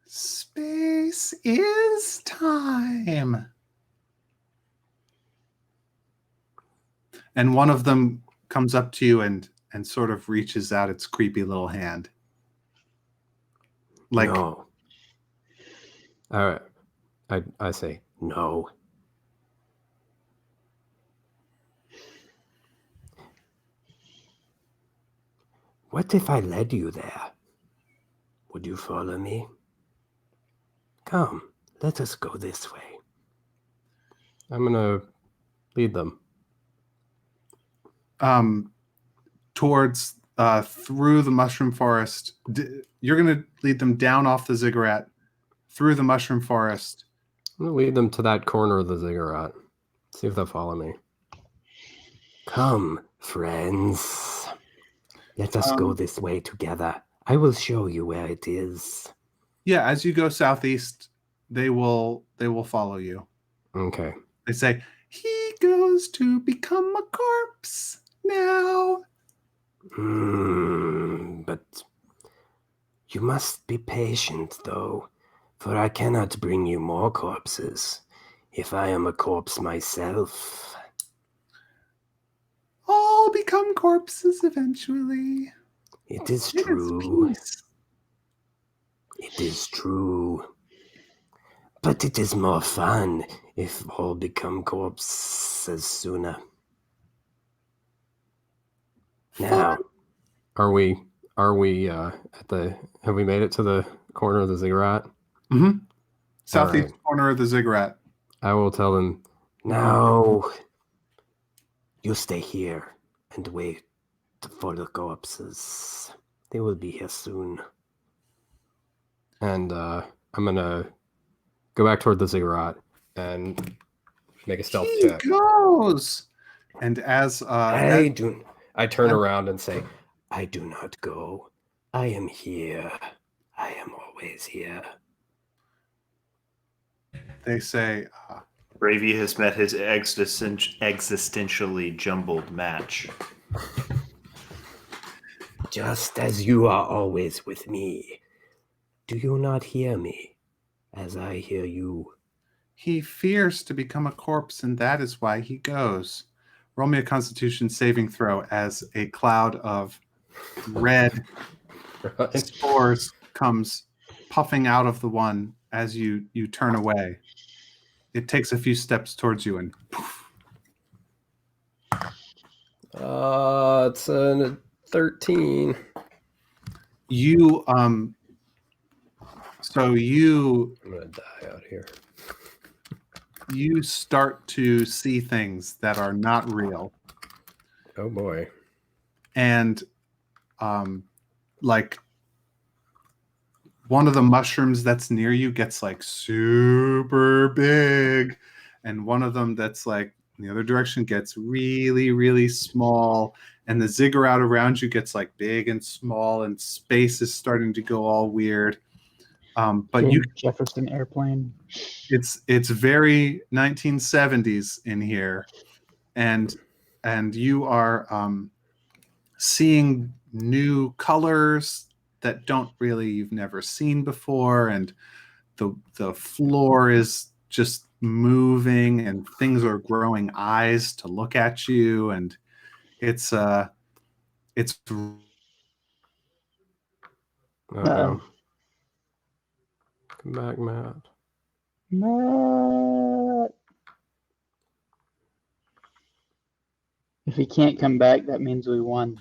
"Space is time." And one of them comes up to you and sort of reaches out its creepy little hand. Like, No. I say, No. What if I led you there? Would you follow me? Come, let us go this way. I'm gonna lead them. Towards through the mushroom forest. You're going to lead them down off the ziggurat, through the mushroom forest. I'm gonna lead them to that corner of the ziggurat. See if they'll follow me. Come, friends. Let us go this way together. I will show you where it is. Yeah, as you go southeast, they will follow you. Okay. They say, "He goes to become a corpse now." But you must be patient, though, for I cannot bring you more corpses if I am a corpse myself. All become corpses eventually. It is It is true. peace. It is true. But it is more fun if all become corpses sooner. Now, Are we at the have we made it to the corner of the ziggurat? Mm-hmm. Southeast right. corner of the ziggurat. I will tell them now, you stay here and wait for the corpses. They will be here soon. and I'm gonna go back toward the ziggurat and make a stealth He check. goes. And as I turn around and say, I do not go. I am here. I am always here. they say, Bravey has met his existentially jumbled match. Just as you are always with me. Do you not hear me as I hear you? he fears to become a corpse, and that is why he goes. Roll me a Constitution saving throw as a cloud of red spores comes puffing out of the one as you turn away. It takes a few steps towards you, and poof. It's a 13. You so I'm gonna die out here. you start to see things that are not real. Oh boy. And like one of the mushrooms that's near you gets like super big, and one of them that's like in the other direction gets really, really small, and the ziggurat around you gets like big and small, and space is starting to go all weird. But you, Jefferson Airplane. it's very 1970s in here, and you are seeing new colors that you've never seen before, and the floor is just moving and things are growing eyes to look at you, and it's Uh-oh. Come back, Matt. Matt. If he can't come back, that means we won.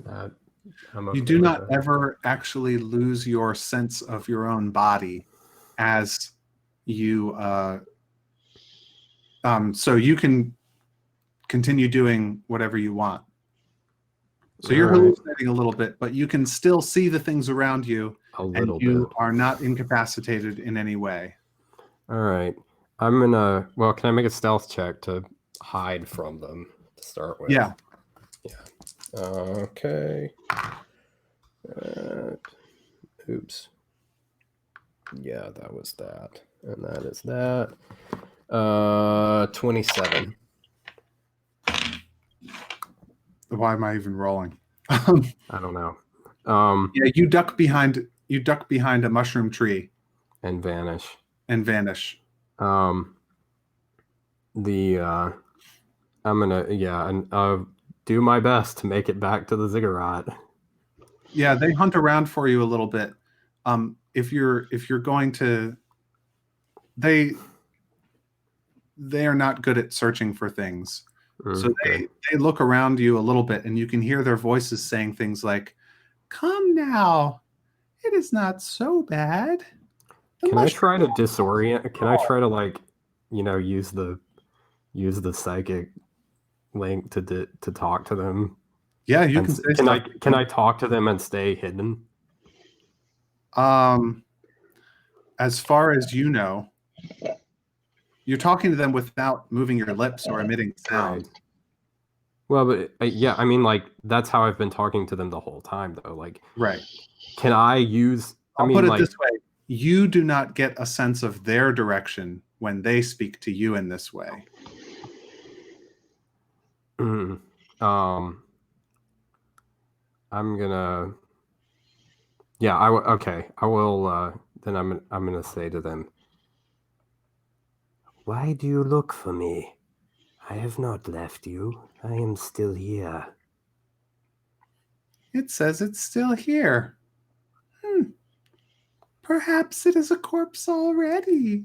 I'm you okay do with not that. ever actually lose your sense of your own body as you so you can continue doing whatever you want. So you're All right. hallucinating a little bit, but you can still see the things around you, A and little you bit. are not incapacitated in any way. All right. I'm gonna. Well, can I make a stealth check to hide from them to start with? Yeah. Okay. Oops. Yeah, that was that, and that is that. 27. Why am I even rolling? I don't know. Yeah, you duck behind a mushroom tree And vanish. and vanish. I'm gonna and do my best to make it back to the ziggurat. Yeah, they hunt around for you a little bit. If you're going to, they are not good at searching for things. So Okay. they look around you a little bit, and you can hear their voices saying things like, "Come now, it is not so bad." Can I try to disorient? Can I try to use the psychic link to talk to them? Yeah, you And can say can stuff. I talk to them and stay hidden? As far as you know, you're talking to them without moving your lips or emitting sound. Right. Well, but yeah, I mean, like that's how I've been talking to them the whole time, though. Like, Right. can I use? I'll put it this way: you do not get a sense of their direction when they speak to you in this way. I'm gonna. Yeah, okay. I will. Then I'm gonna say to them, "Why do you look for me? I have not left you. I am still here." It says it's still here. Perhaps it is a corpse already.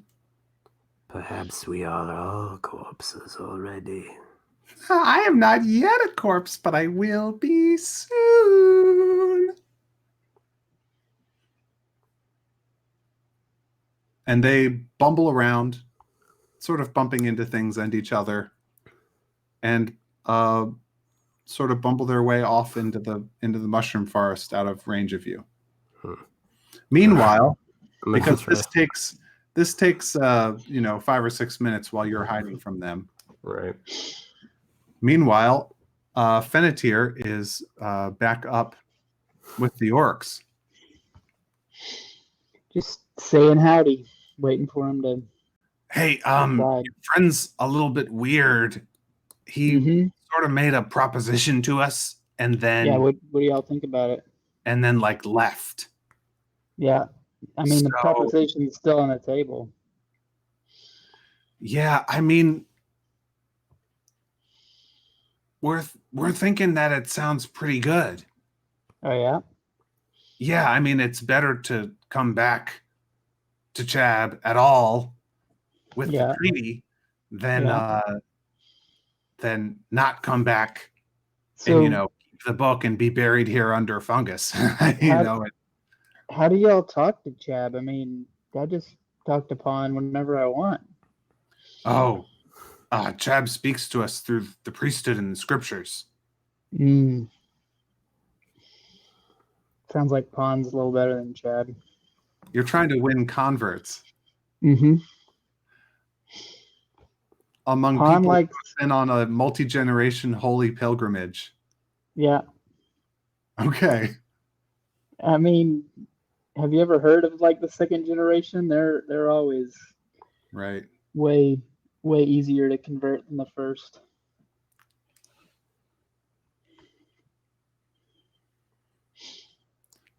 Perhaps we are all corpses already. I am not yet a corpse, but I will be soon. And they bumble around, sort of bumping into things and each other, and sort of bumble their way off into the mushroom forest out of range of you. Meanwhile, because this takes 5 or 6 minutes while you're hiding from them. Right. Meanwhile, Fennetir is back up with the orcs. Just saying howdy, waiting for him to. Hey, your friend's a little bit weird. He sort of made a proposition to us, and then what do y'all think about it? And then like left. Yeah, I mean the proposition is still on the table. Yeah, I mean, we're thinking that it sounds pretty good. Oh yeah. Yeah, I mean, it's better to come back to Chab at all with the treaty than not come back and keep the book and be buried here under fungus. How do y'all talk to Chab? I mean, I just talk to Pon whenever I want. Oh, Chab speaks to us through the priesthood and the scriptures. Sounds like Pon's a little better than Chab. You're trying to win converts. Among Pon people who've been on a multi-generation holy pilgrimage. Yeah. Okay. I mean, have you ever heard of like the second generation? They're always right. Way easier to convert than the first.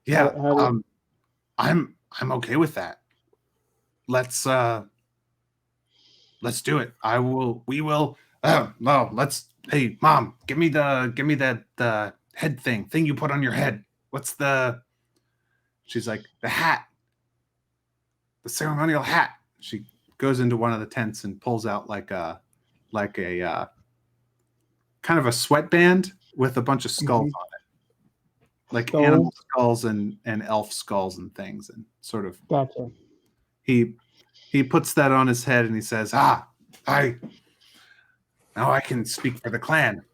Yeah. I'm okay with that. Let's let's do it. We will. No, let's. Hey, Mom, give me that head thing you put on your head. What's the? She's like, the hat, the ceremonial hat. She goes into one of the tents and pulls out like a kind of a sweatband with a bunch of skulls on it, like Skulls? animal skulls and elf skulls and things, and sort of Gotcha. he puts that on his head and he says, now I can speak for the clan.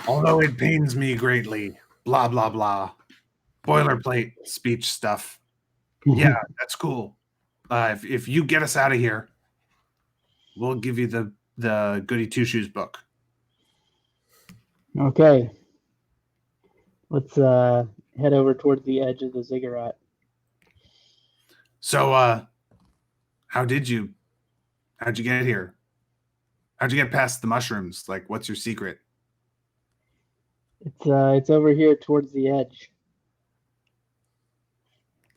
Although it pains me greatly, blah blah blah, boilerplate speech stuff. Yeah, that's cool. If you get us out of here, we'll give you the Goody Two Shoes book. Okay. Let's head over towards the edge of the ziggurat. So, how'd you get here? How'd you get past the mushrooms? Like, what's your secret? It's over here towards the edge.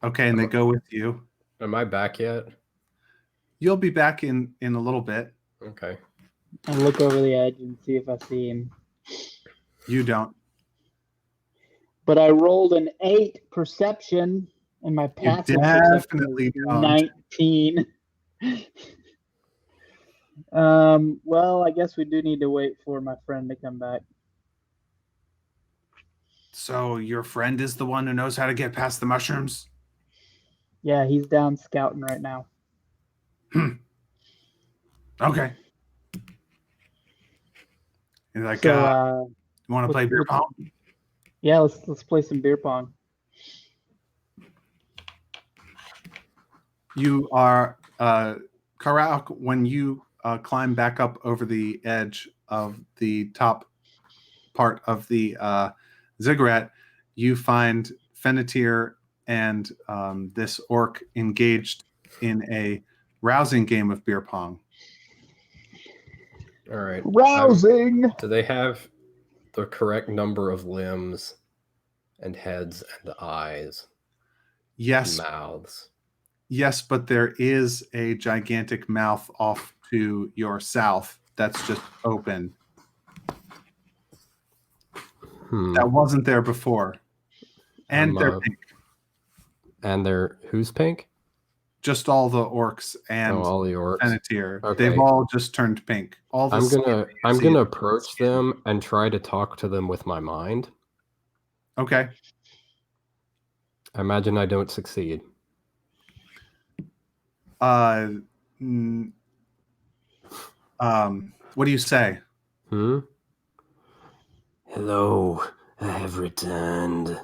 Okay, and they go with you. Am I back yet? You'll be back in a little bit. Okay. I look over the edge and see if I see him. You don't. But I rolled an 8 perception, and my passive perception definitely is don't. 19. Well, I guess we do need to wait for my friend to come back. So your friend is the one who knows how to get past the mushrooms? Yeah, he's down scouting right now. Okay. You're like, So, you want to play beer pong? yeah, let's play some beer pong. You are, Karak, when you climb back up over the edge of the top part of the ziggurat, you find Fennetir and this orc engaged in a rousing game of beer pong. All right. Rousing! Do they have the correct number of limbs and heads and eyes Yes, and mouths? yes, but there is a gigantic mouth off to your south that's just open. That wasn't there before. And they're pink. And they're who's pink? Just all the orcs and all the orcs. Fennetir. Okay. They've all just turned pink. All I'm the gonna approach them and try to talk to them with my mind. Okay. I imagine I don't succeed. What do you say? Hello, I have returned.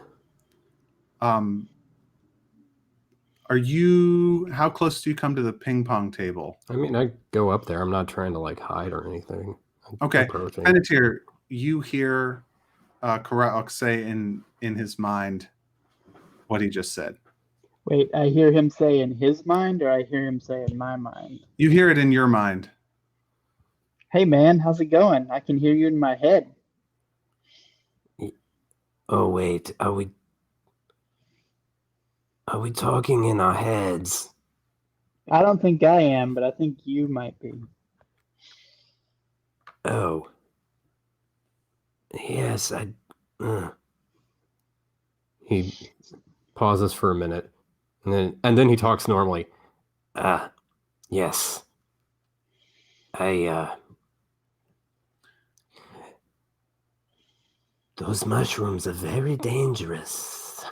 How close do you come to the ping pong table? I mean, I go up there. I'm not trying to like hide or anything. Okay. Approaching. Fennetir, you hear Karaok say in his mind what he just said. Wait, I hear him say in his mind, or I hear him say in my mind? You hear it in your mind. Hey, man, how's it going? I can hear you in my head. Oh, wait, are we talking in our heads? I don't think I am, but I think you might be. Oh. Yes, He pauses for a minute, and then he talks normally. Yes. Those mushrooms are very dangerous.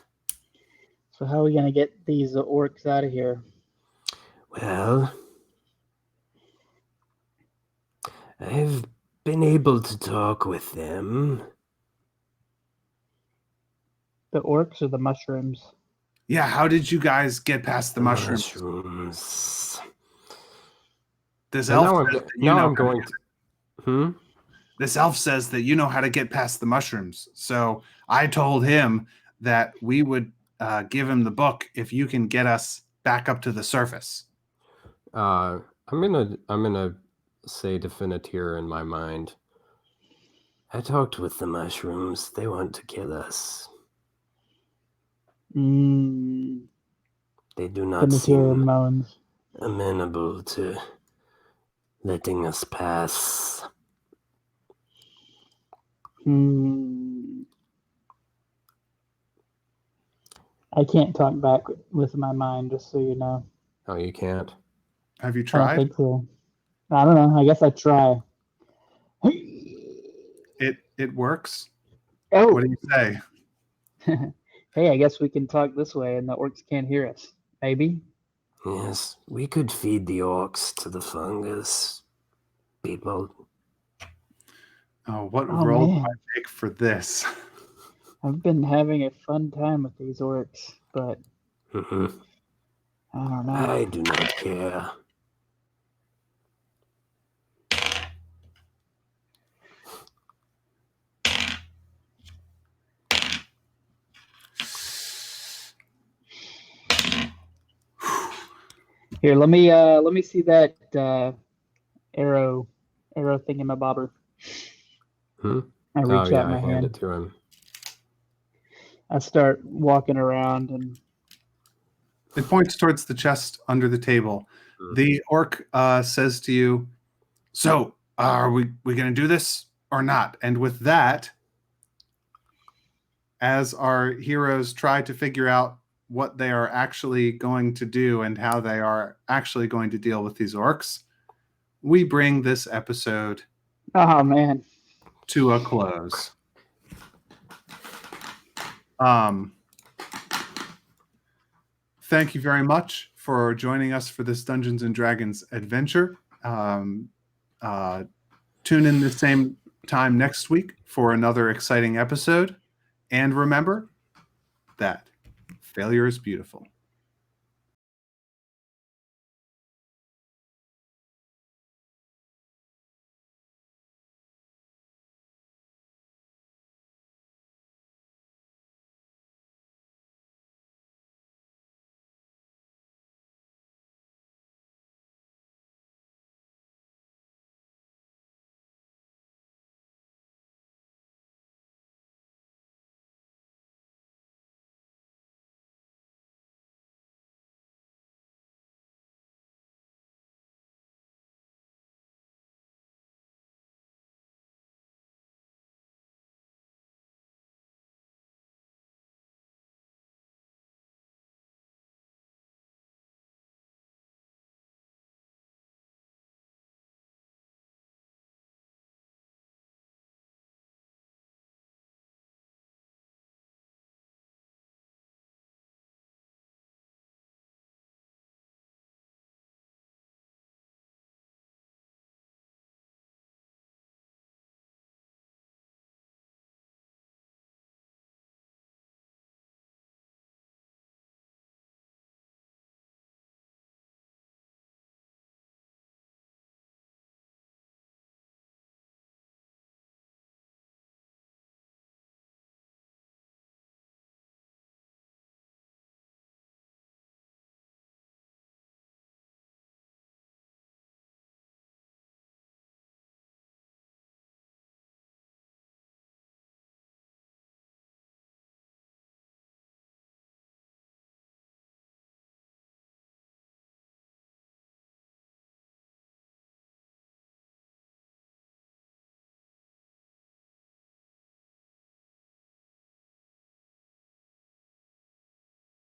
So how are we going to get these orcs out of here? Well, I've been able to talk with them. The orcs or the mushrooms? Yeah, how did you guys get past the mushrooms? This elf This elf says that you know how to get past the mushrooms. So I told him that we would give him the book if you can get us back up to the surface. I'm gonna say Definitir in my mind. I talked with the mushrooms. They want to kill us. They do not Fennetir moans. amenable to letting us pass. I can't talk back with my mind, just so you know. Oh, you can't. Have you I don't tried? think so. I don't know. I guess I try. It works. Oh, What do you say? hey, I guess we can talk this way and the orcs can't hear us. Maybe? Yes, we could feed the orcs to the fungus. People, Oh, what Oh, role do man. I take for this? I've been having a fun time with these orcs, but mhm, I don't know. I do not care. Here, let me see that arrow thingamabobber. Hmm? I Oh reach yeah, out I my hand it hand. to him. I start walking around and It points towards the chest under the table. The orc says to you, "So, are we going to do this or not?" And with that, as our heroes try to figure out what they are actually going to do and how they are actually going to deal with these orcs, we bring this episode oh man. to a close. Thank you very much for joining us for this Dungeons and Dragons adventure. Tune in the same time next week for another exciting episode. And remember that failure is beautiful.